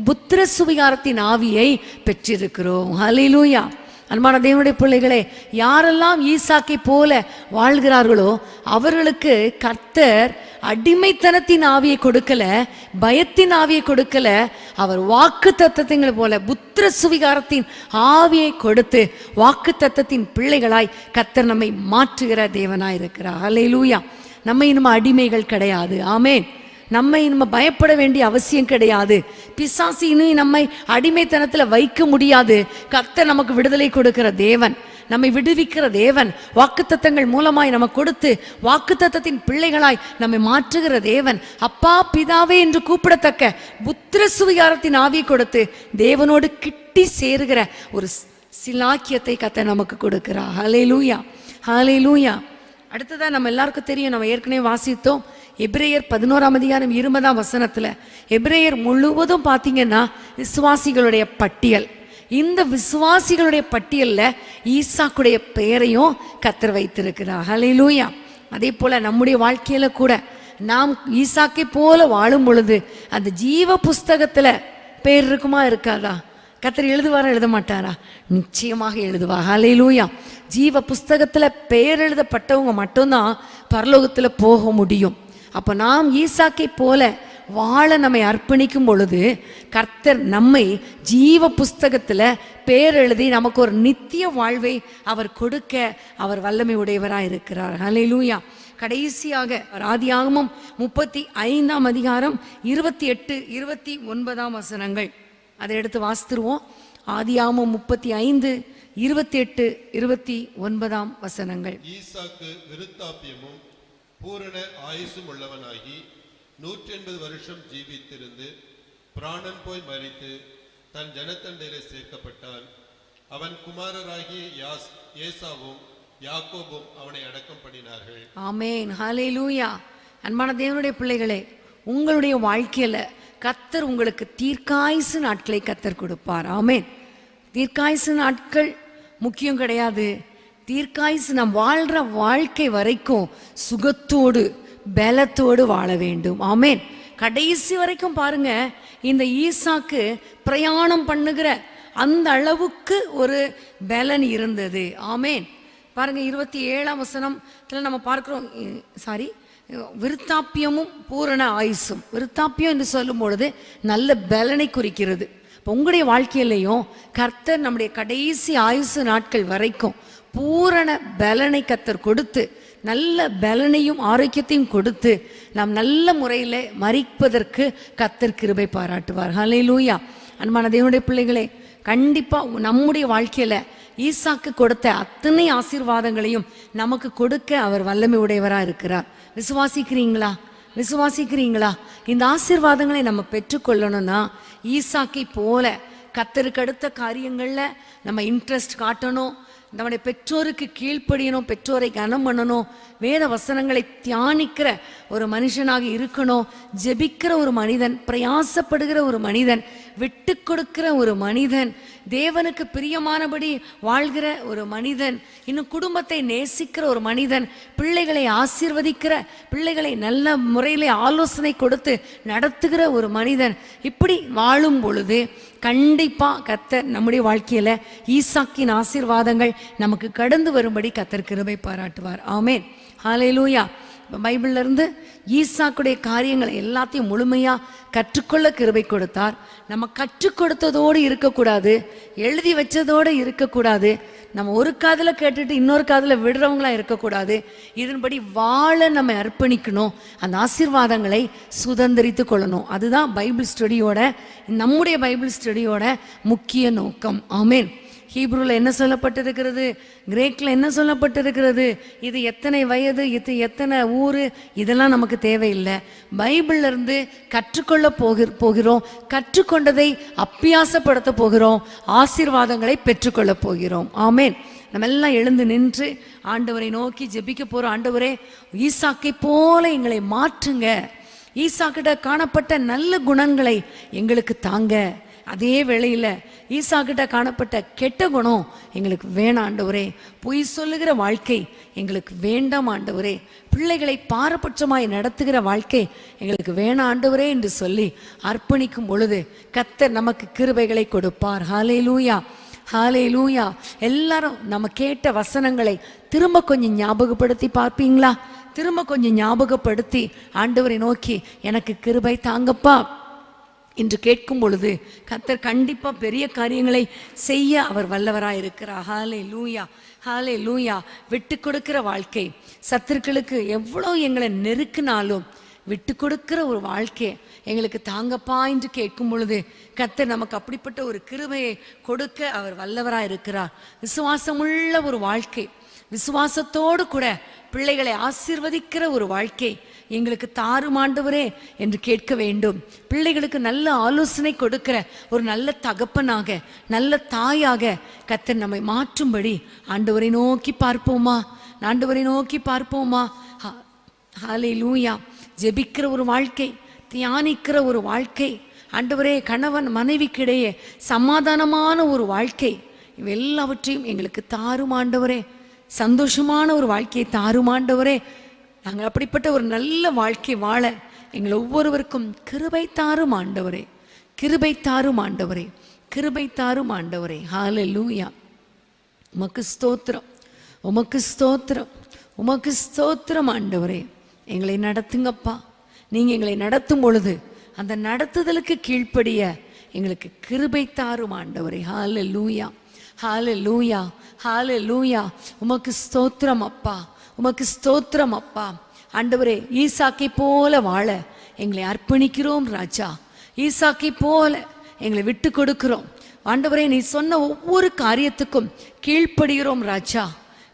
புத்திர சுவிகாரத்தின் ஆவியை பெற்றிருக்கிறோம். ஹல்லேலூயா. அன்பான தேவனுடைய பிள்ளைகளே, யாரெல்லாம் ஈசாக்கை போல வாழ்கிறார்களோ அவர்களுக்கு கர்த்தர் அடிமைத்தனத்தின் ஆவியை கொடுக்கல, பயத்தின் ஆவியை கொடுக்கல, அவர் வாக்கு தத்தங்களை போல புத்திர சுவிகாரத்தின் ஆவியை கொடுத்து வாக்கு தத்தத்தின் பிள்ளைகளாய் கர்த்தர் நம்மை மாற்றுகிற தேவனாய் இருக்கிறார். ஹல்லேலூயா. நம்ம இன்னும் அடிமைகள் கிடையாது. ஆமேன். நம்மை நம்ம பயப்பட வேண்டிய அவசியம் கிடையாது. பிசாசினு நம்மை அடிமைத்தனத்தில் வைக்க முடியாது. கர்த்தர் நமக்கு விடுதலை கொடுக்கிற தேவன், நம்மை விடுவிக்கிற தேவன், வாக்குத்தத்தங்கள் மூலமாய் நமக்கு கொடுத்து வாக்குத்தத்தத்தின் பிள்ளைகளாய் நம்மை மாற்றுகிற தேவன், அப்பா பிதாவே என்று கூப்பிடத்தக்க புத்திர சுவிகாரத்தின் ஆவியை கொடுத்து தேவனோடு கிட்டி சேருகிற ஒரு சிலாக்கியத்தை கர்த்தர் நமக்கு கொடுக்கிறார். ஹல்லேலூயா, ஹல்லேலூயா. அடுத்ததா நம்ம எல்லாருக்கும் தெரியும், நம்ம ஏற்கனவே வாசித்தோம், எபிரேயர் 11ஆம் அதிகாரம் 20ஆம் வசனத்துல எபிரேயர் முழுவதும் பார்த்தீங்கன்னா விசுவாசிகளுடைய பட்டியல். இந்த விசுவாசிகளுடைய பட்டியல்ல ஈசாக்குடைய பெயரையும் கர்த்தர் வைத்திருக்கிறார். ஹல்லேலூயா. அதே போல நம்முடைய வாழ்க்கையில கூட நாம் ஈசாக்கை போல வாழும் பொழுது அந்த ஜீவ புஸ்தகத்துல பேர் இருக்குமா இருக்காதா? கர்த்தர் எழுதுவாரா எழுத மாட்டாரா? நிச்சயமாக எழுதுவார். ஹல்லேலூயா. ஜீவ புஸ்தகத்துல பெயர் எழுதப்பட்டவங்க மட்டும்தான் பரலோகத்துல போக முடியும். அப்ப நாம் ஈசாக்கை போல வாழ நம்மை அர்ப்பணிக்கும் பொழுது கர்த்தர் நம்மை ஜீவ புஸ்தகத்துல பேர் எழுதி நமக்கு ஒரு நித்திய வாழ்வை அவர் கொடுக்க அவர் வல்லமை உடையவராய் இருக்கிறார். ஹல்லேலூயா. கடைசியாக ஆதியாகமம் 35ஆம் அதிகாரம் 28, 29 வசனங்கள் அதை எடுத்து வாசித்துருவோம். ஆதியாகமம் 35, 28, 29 வசனங்கள்.
ஈசாக்கு விருத்தாப்பியமும் பூரண ஆயுசும் உள்ளவனாகி 180 வருஷம் ஜீவித்திருந்து பிராணன் போய் மரித்து தன் ஜனத்தண்டையிலே சேர்க்கப்பட்டான். அவன் குமாரராகிய ஏசாவும் யாக்கோபும் அவனை அடக்கம் பண்ணினார்கள்.
ஆமென். ஹல்லேலூயா. அன்பான தேவனுடைய பிள்ளைகளே, உங்களுடைய வாழ்க்கையில கர்த்தர் உங்களுக்கு தீர்க்காயுசு நாட்களை கர்த்தர் கொடுப்பார். ஆமென். தீர்க்காயுசு நாட்கள் முக்கியம் கிடையாது. தீர்க்காயுசு நாம் வாழ்ற வாழ்க்கை வரைக்கும் சுகத்தோடு பலத்தோடு வாழ வேண்டும். ஆமென். கடைசி வரைக்கும் பாருங்க, இந்த ஈசாக்கு பிரயாணம் பண்ணுகிற அந்த அளவுக்கு ஒரு பலன் இருந்தது. ஆமென். பாருங்க 27ஆம் வசனத்துல நம்ம பார்க்கிறோம். விருத்தாப்பியமும் பூரண ஆயுசும். விருத்தாப்பியம் என்று சொல்லும் பொழுது நல்ல பலனை குறிக்கிறது. இப்போ உங்களுடைய வாழ்க்கையிலையும் கர்த்தர் நம்முடைய கடைசி ஆயுசு நாட்கள் வரைக்கும் பூரண பலனை கர்த்தர் கொடுத்து, நல்ல பலனையும் ஆரோக்கியத்தையும் கொடுத்து நாம் நல்ல முறையில் மரிப்பதற்கு கர்த்தர் கிருபை பாராட்டுவார். ஹல்லேலூயா. அன்பான தேவனுடைய பிள்ளைகளே, கண்டிப்பாக நம்முடைய வாழ்க்கையில் ஈசாக்கு கொடுத்த அத்தனை ஆசீர்வாதங்களையும் நமக்கு கொடுக்க அவர் வல்லமை உடையவராக இருக்கிறார். விசுவாசிக்கிறீங்களா? விசுவாசிக்கிறீங்களா? இந்த ஆசீர்வாதங்களை நம்ம பெற்றுக்கொள்ளணும்னா ஈசாக்கை போல கர்த்தருக்கு அடுத்த காரியங்களில் நம்ம இன்ட்ரெஸ்ட் காட்டணும். நம்முடைய பெற்றோருக்கு கீழ்ப்படியணும், பெற்றோரை கனம் பண்ணணும், வேத வசனங்களை தியானிக்கிற ஒரு மனுஷனாக இருக்கணும், ஜெபிக்கிற ஒரு மனிதன், பிரயாசப்படுகிற ஒரு மனிதன், விட்டு கொடுக்கிற ஒரு மனிதன், தேவனுக்கு பிரியமானபடி வாழ்கிற ஒரு மனிதன், இன்னும் குடும்பத்தை நேசிக்கிற ஒரு மனிதன், பிள்ளைகளை ஆசீர்வதிக்கிற, பிள்ளைகளை நல்ல முறையில் ஆலோசனை கொடுத்து நடத்துகிற ஒரு மனிதன், இப்படி வாழும் பொழுது கண்டிப்பாக கர்த்தர் நம்முடைய வாழ்க்கையில் ஈசாக்கின் ஆசீர்வாதங்கள் நமக்கு கடந்து வரும்படி கர்த்தர் கிருபை பாராட்டுவார். ஆமென். ஹல்லேலூயா. பைபிள்ல இருந்து ஈசாக்குடைய காரியங்களை எல்லாத்தையும் முழுமையாக கற்றுக்கொள்ள கிருபை கொடுத்தார். நம்ம கற்றுக் கொடுத்ததோடு இருக்கக்கூடாது, எழுதி வச்சதோடு இருக்கக்கூடாது, நம்ம ஒரு காதில் கேட்டுட்டு இன்னொரு காதில் விடுறவங்களா இருக்கக்கூடாது. இதன்படி வாழ நம்ம அர்ப்பணிக்கணும், அந்த ஆசீர்வாதங்களை சுதந்திரித்து கொள்ளணும். அதுதான் பைபிள் ஸ்டடியோட, நம்முடைய பைபிள் ஸ்டடியோட முக்கிய நோக்கம். ஆமென். ஹீப்ரூவில் என்ன சொல்லப்பட்டிருக்கிறது, கிரேக்கில் என்ன சொல்லப்பட்டிருக்கிறது, இது எத்தனை வயது, இது எத்தனை ஊர், இதெல்லாம் நமக்கு தேவையில்லை. பைபிள்ல இருந்து கற்றுக்கொள்ள போகிறோம், கற்றுக்கொண்டதை அப்பியாசப்படுத்த போகிறோம், ஆசீர்வாதங்களை பெற்றுக்கொள்ள போகிறோம். ஆமென். நம்ம எல்லாம் எழுந்து நின்று ஆண்டவரை நோக்கி ஜெபிக்க போகிறோம். ஆண்டவரே, ஈசாக்கை போல எங்களை மாற்றுங்க, ஈசாக்கிட்ட காணப்பட்ட நல்ல குணங்களை எங்களுக்கு தாங்க. அதே வேளையில் ஈசாக்கிட்ட காணப்பட்ட கெட்ட குணம் எங்களுக்கு வேணாம் ஆண்டவரே, பொய் சொல்லுகிற வாழ்க்கை எங்களுக்கு வேண்டாம் ஆண்டவரே, பிள்ளைகளை பாரபட்சமாய் நடத்துகிற வாழ்க்கை எங்களுக்கு வேணாம் ஆண்டவரே என்று சொல்லி அர்ப்பணிக்கும் பொழுது கர்த்தர் நமக்கு கிருபைகளை கொடுப்பார். ஹல்லேலூயா. ஹல்லேலூயா. எல்லாரும் நம்ம கேட்ட வசனங்களை திரும்ப கொஞ்சம் ஞாபகப்படுத்தி பார்ப்பீங்களா? திரும்ப கொஞ்சம் ஞாபகப்படுத்தி ஆண்டவரை நோக்கி எனக்கு கிருபை தாங்கப்பா என்று கேட்கும் பொழுது கர்த்தர் கண்டிப்பாக பெரிய காரியங்களை செய்ய அவர் வல்லவராக இருக்கிறார். ஹல்லேலூயா. ஹல்லேலூயா. விட்டு கொடுக்கிற வாழ்க்கை, சத்துருக்களுக்கு எவ்வளோ எங்களை நெருக்கினாலும் விட்டு கொடுக்கிற ஒரு வாழ்க்கை எங்களுக்கு தாங்கப்பா என்று கேட்கும் பொழுது கர்த்தர் நமக்கு அப்படிப்பட்ட ஒரு கிருபையை கொடுக்க அவர் வல்லவராக இருக்கிறார். விசுவாசமுள்ள ஒரு வாழ்க்கை, விசுவாசத்தோடு கூட பிள்ளைகளை ஆசீர்வதிக்கிற ஒரு வாழ்க்கை எங்களுக்கு தாரும் ஆண்டவரே என்று கேட்க வேண்டும். பிள்ளைகளுக்கு நல்ல ஆலோசனை கொடுக்கிற ஒரு நல்ல தகப்பனாக, நல்ல தாயாக கர்த்தர் நம்மை மாற்றும்படி ஆண்டவரை நோக்கி பார்ப்போமா? ஆண்டவரை நோக்கி பார்ப்போமா? ஹல்லேலூயா. ஜெபிக்கிற ஒரு வாழ்க்கை, தியானிக்கிற ஒரு வாழ்க்கை, ஆண்டவரே கணவன் மனைவிக்கிடையே சமாதானமான ஒரு வாழ்க்கை, இவெல்லாவற்றையும் எங்களுக்கு தாரும் ஆண்டவரே. சந்தோஷமான ஒரு வாழ்க்கையை தாரும் ஆண்டவரே. நாங்கள் அப்படிப்பட்ட ஒரு நல்ல வாழ்க்கை வாழ எங்கள் ஒவ்வொருவருக்கும் கிருபை தாரும் ஆண்டவரே, கிருபை தாரும் ஆண்டவரே, கிருபை தாரும் ஆண்டவரே. ஹalleluya. உமக்கு ஸ்தோத்திரம், உமக்கு ஸ்தோத்திரம், உமக்கு ஸ்தோத்திரம் ஆண்டவரே. எங்களை நடத்துங்கப்பா. நீங்கள் எங்களை நடத்தும் பொழுது அந்த நடத்துதலுக்கு கீழ்ப்படிய எங்களுக்கு கிருபை தாரும் ஆண்டவரே. ஹalleluya, ஹalleluya, ஹalleluya. உமக்கு ஸ்தோத்திரம் அப்பா, உமக்கு ஸ்தோத்திரம் அப்பா. ஆண்டவரே, ஈசாக்கை போல வாழ எங்களை அர்ப்பணிக்கிறோம் ராஜா. ஈசாக்கை போல எங்களை விட்டு கொடுக்கிறோம் ஆண்டவரே. நீ சொன்ன ஒவ்வொரு காரியத்துக்கும் கீழ்ப்படுகிறோம் ராஜா.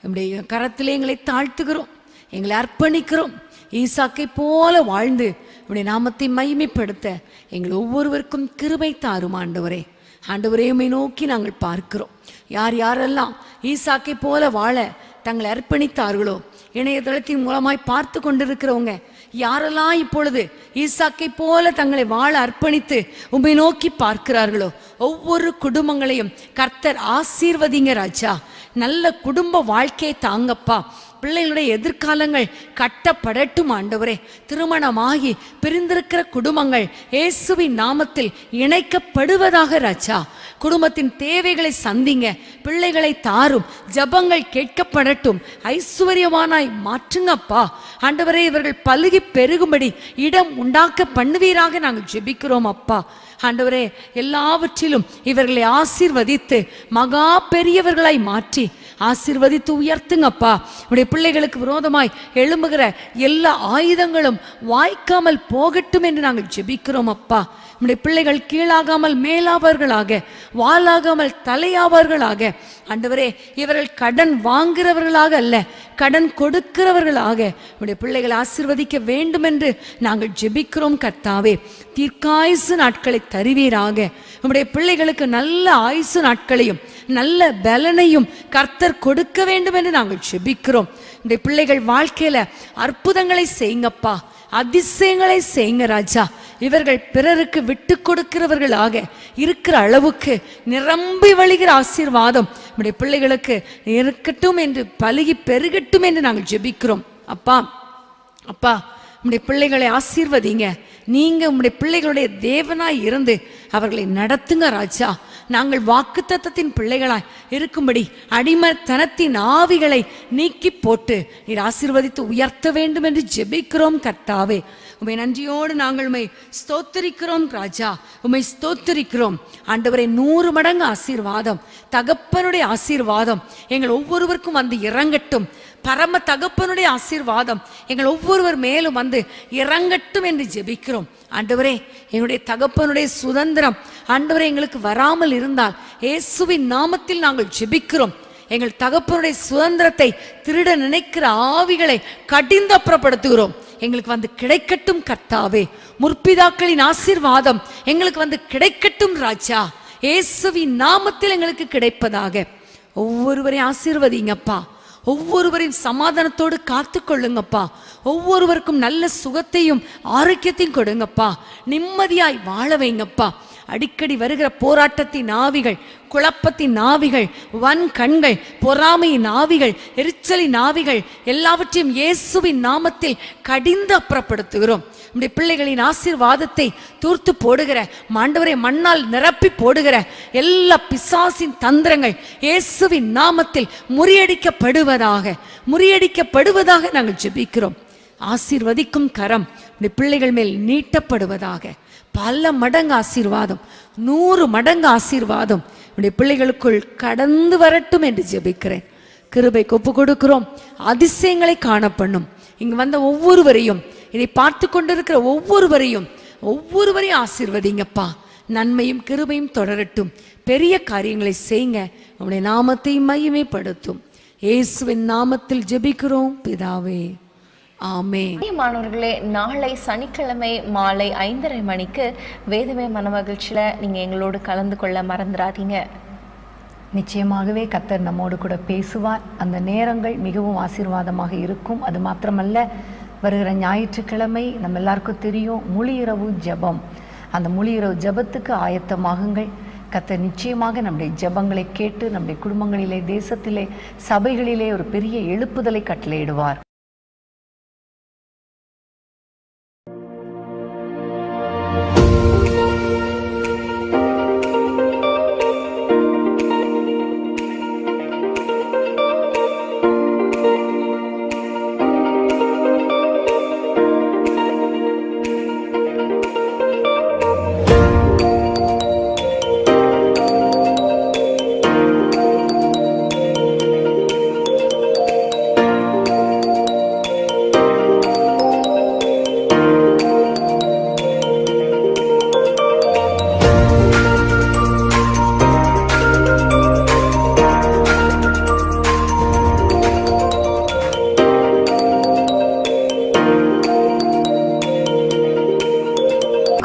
நம்முடைய கரத்திலே எங்களை தாழ்த்துகிறோம், எங்களை அர்ப்பணிக்கிறோம். ஈசாக்கை போல வாழ்ந்து உம்முடைய நாமத்தை மகிமைப்படுத்த எங்கள் ஒவ்வொருவருக்கும் கிருபை தாரும் ஆண்டவரே. ஆண்டவரே, உம்மை நோக்கி நாங்கள் பார்க்கிறோம். யார் யாரெல்லாம் ஈசாக்கை போல வாழ தங்களை அர்ப்பணித்தார்களோ, இணையதளத்தின் மூலமாய் பார்த்து கொண்டிருக்கிறவங்க யாரெல்லாம் இப்பொழுது ஈசாக்கை போல தங்களை வாழ அர்ப்பணித்து உம்மை நோக்கி பார்க்கிறார்களோ, ஒவ்வொரு குடும்பங்களையும் கர்த்தர் ஆசீர்வதிங்க ராஜா. நல்ல குடும்ப வாழ்க்கையை தாங்கப்பா. பிள்ளைகளுடைய எதிர்காலங்கள் கட்டப்படட்டும் ஆண்டவரே. திருமணமாகி பிரிந்திருக்கிற குடும்பங்கள் இயேசுவின் நாமத்தில் இணைக்கப்படுவதாக ராஜா. குடும்பத்தின் தேவைகளை சந்திங்க, பிள்ளைகளை தாரும், ஜபங்கள் கேட்கப்படட்டும், ஐஸ்வர்யவானாய் மாற்றுங்கப்பா ஆண்டவரே. இவர்கள் பலுகி பெருகும்படி இடம் உண்டாக்க பண்ணுவீராக நாங்கள் ஜெபிக்கிறோம் அப்பா. ஆண்டவரே, எல்லாவற்றிலும் இவர்களை ஆசீர்வதித்து மகா பெரியவர்களாய் மாற்றி ஆசீர்வதித்து உயர்த்துங்கப்பா. உடைய பிள்ளைகளுக்கு விரோதமாய் எழும்புகிற எல்லா ஆயுதங்களும் வாய்க்காமல் போகட்டும் என்று நாங்கள் ஜெபிக்கிறோம் அப்பா. நம்முடைய பிள்ளைகள் கீழாகாமல் மேலாவர்களாக, வாளாகாமல் தலையாவர்களாக ஆண்டவரே, இவர்கள் கடன் வாங்குகிறவர்களாக அல்ல, கடன் கொடுக்கிறவர்களாக நம்முடைய பிள்ளைகளை ஆசீர்வதிக்க வேண்டும் என்று நாங்கள் ஜெபிக்கிறோம் கர்த்தாவே. தீர்க்காயுசு நாட்களை தருவீராக. நம்முடைய பிள்ளைகளுக்கு நல்ல ஆயுசு நாட்களையும் நல்ல பலனையும் கர்த்தர் கொடுக்க வேண்டும் என்று நாங்கள் ஜெபிக்கிறோம். நம்முடைய பிள்ளைகள் வாழ்க்கையில அற்புதங்களை செய்யுங்கப்பா, அதிசயங்களை செய்யுங்க ராஜா. இவர்கள் பிறருக்கு விட்டு கொடுக்கிறவர்களாக இருக்கிற அளவுக்கு நிரம்பி வழிகிற ஆசீர்வாதம் நம்முடைய பிள்ளைகளுக்கு இருக்கட்டும் என்று பலுகி பெருகட்டும் என்று நாங்கள் ஜெபிக்கிறோம் அப்பா. அப்பா, நம்முடைய பிள்ளைகளை ஆசீர்வதிங்க. நீங்க உம்முடைய பிள்ளைகளுடைய தேவனாய் இருந்து அவர்களை நடத்துங்க ராஜா. நாங்கள் வாக்குத்தத்தத்தின் பிள்ளைகளாய் இருக்கும்படி அடிமைத்தனத்தின் ஆவிகளை நீக்கி போட்டு நீர் ஆசீர்வதித்து உயர்த்த வேண்டும் என்று ஜெபிக்கிறோம் கர்த்தாவே. உம்மை நன்றியோடு நாங்கள் உம்மை ஸ்தோத்திரிக்கிறோம் ராஜா, உம்மை ஸ்தோத்திரிக்கிறோம் ஆண்டவரே. 100 மடங்கு ஆசீர்வாதம், தகப்பனுடைய ஆசீர்வாதம் எங்கள் ஒவ்வொருவருக்கும் வந்து இறங்கட்டும். பரம தகப்பனுடைய ஆசீர்வாதம் எங்கள் ஒவ்வொருவர் மேலும் வந்து இறங்கட்டும் என்று ஜெபிக்கிறோம் ஆண்டவரே. எங்களுடைய தகப்பனுடைய சுதந்திரம் ஆண்டவரே எங்களுக்கு வராமல் இருந்தால் இயேசுவின் நாமத்தில் நாங்கள் ஜெபிக்கிறோம். எங்கள் தகப்பனுடைய சுதந்திரத்தை திருட நினைக்கிற ஆவிகளை கடிந்து அப்புறப்படுத்துகிறோம். எங்களுக்கு வந்து கிடைக்கட்டும் கர்த்தாவே. முற்பிதாக்களின் ஆசீர்வாதம் எங்களுக்கு வந்து கிடைக்கட்டும் ராஜா. இயேசுவின் நாமத்தில் எங்களுக்கு கிடைப்பதாக. ஒவ்வொருவரையும் ஆசீர்வதிங்கப்பா. ஒவ்வொருவரையும் சமாதானத்தோடு காத்து கொள்ளுங்கப்பா. ஒவ்வொருவருக்கும் நல்ல சுகத்தையும் ஆரோக்கியத்தையும் கொடுங்கப்பா. நிம்மதியாய் வாழ வைங்கப்பா. அடிக்கடி வருகிற போராட்டத்தின் ஆவிகள், குழப்பத்தின் ஆவிகள், வன் கண்கள், பொறாமையின் ஆவிகள், எரிச்சலின் ஆவிகள் எல்லாவற்றையும் இயேசுவின் நாமத்தில் கடிந்து அப்புறப்படுத்துகிறோம். நம்முடைய பிள்ளைகளின் ஆசீர்வாதத்தை தூர்த்து போடுகிற ஆண்டவரை மண்ணால் நிரப்பி போடுகிற எல்லா பிசாசின் தந்திரங்கள் இயேசுவின் நாமத்தில் முறியடிக்கப்படுவதாக நாங்கள் ஜெபிக்கிறோம். ஆசீர்வதிக்கும் கரம் நம்முடைய பிள்ளைகள் மேல் நீட்டப்படுவதாக. பல மடங்கு ஆசீர்வாதம், 100 மடங்கு ஆசீர்வாதம் நம்முடைய பிள்ளைகளுக்குள் கடந்து வரட்டும் என்று ஜெபிக்கிறேன். கிருபைக்கு ஒப்பு கொடுக்கிறோம். அதிசயங்களை காணப்பண்ணும். இங்கு வந்த ஒவ்வொருவரையும், இதை பார்த்து கொண்டிருக்கிற ஒவ்வொருவரையும் ஆசீர்வதிங்கப்பா. நன்மையும் கிருபையும் தொடரட்டும். பெரிய காரியங்களை செய்யுங்க. உம்முடைய நாமத்தை மகிமைப்படுத்தும். இயேசுவின் நாமத்தில் ஜெபிக்கிறோம் பிதாவே, ஆமென்.
மாணவர்களே, நாளை சனிக்கிழமை மாலை 5:30 மணிக்கு வேதமே மனமகிழ்ச்சியில் நீங்கள் எங்களோடு கலந்து கொள்ள மறந்துடாதீங்க.
நிச்சயமாகவே கர்த்தர் நம்மோடு கூட பேசுவார். அந்த நேரங்கள் மிகவும் ஆசீர்வாதமாக இருக்கும். அது மாத்திரமல்ல, வருகிற ஞாயிற்றுக்கிழமை நம்ம எல்லாருக்கும் தெரியும் முழு இரவு ஜெபம். அந்த முழு இரவு ஜெபத்துக்கு ஆயத்தமாகுங்கள். கர்த்தர் நிச்சயமாக நம்முடைய ஜெபங்களை கேட்டு நம்முடைய குடும்பங்களிலே, தேசத்திலே, சபைகளிலே ஒரு பெரிய எழுப்புதலை கட்டளையிடுவார்.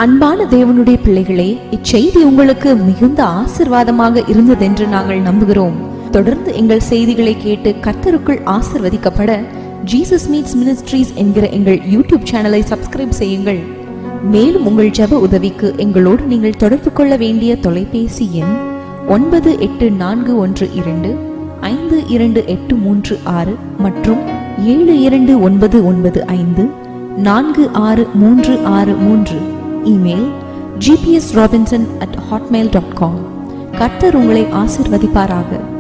அன்பான தேவனுடைய பிள்ளைகளே, இச்செய்தி உங்களுக்கு மிகுந்த ஆசிர்வாதமாக இருந்ததென்று நாங்கள் நம்புகிறோம். தொடர்ந்து எங்கள் செய்திகளை கேட்டு கர்த்தருக்குள் ஆசிர்வதிக்கப்பட ஜீசஸ் மீட்ஸ் மினிஸ்ட்ரீஸ் என்கிற எங்கள் யூடியூப் சேனலை சப்ஸ்கிரைப் செய்யுங்கள். மேலும் உங்கள் ஜெப உதவிக்கு எங்களோடு நீங்கள் தொடர்பு கொள்ள வேண்டிய தொலைபேசி எண் 9841252836 மற்றும் 7299546363. Email gpsrobinson@hotmail.com. கர்த்தர் உங்களை ஆசிர்வதிப்பாராக.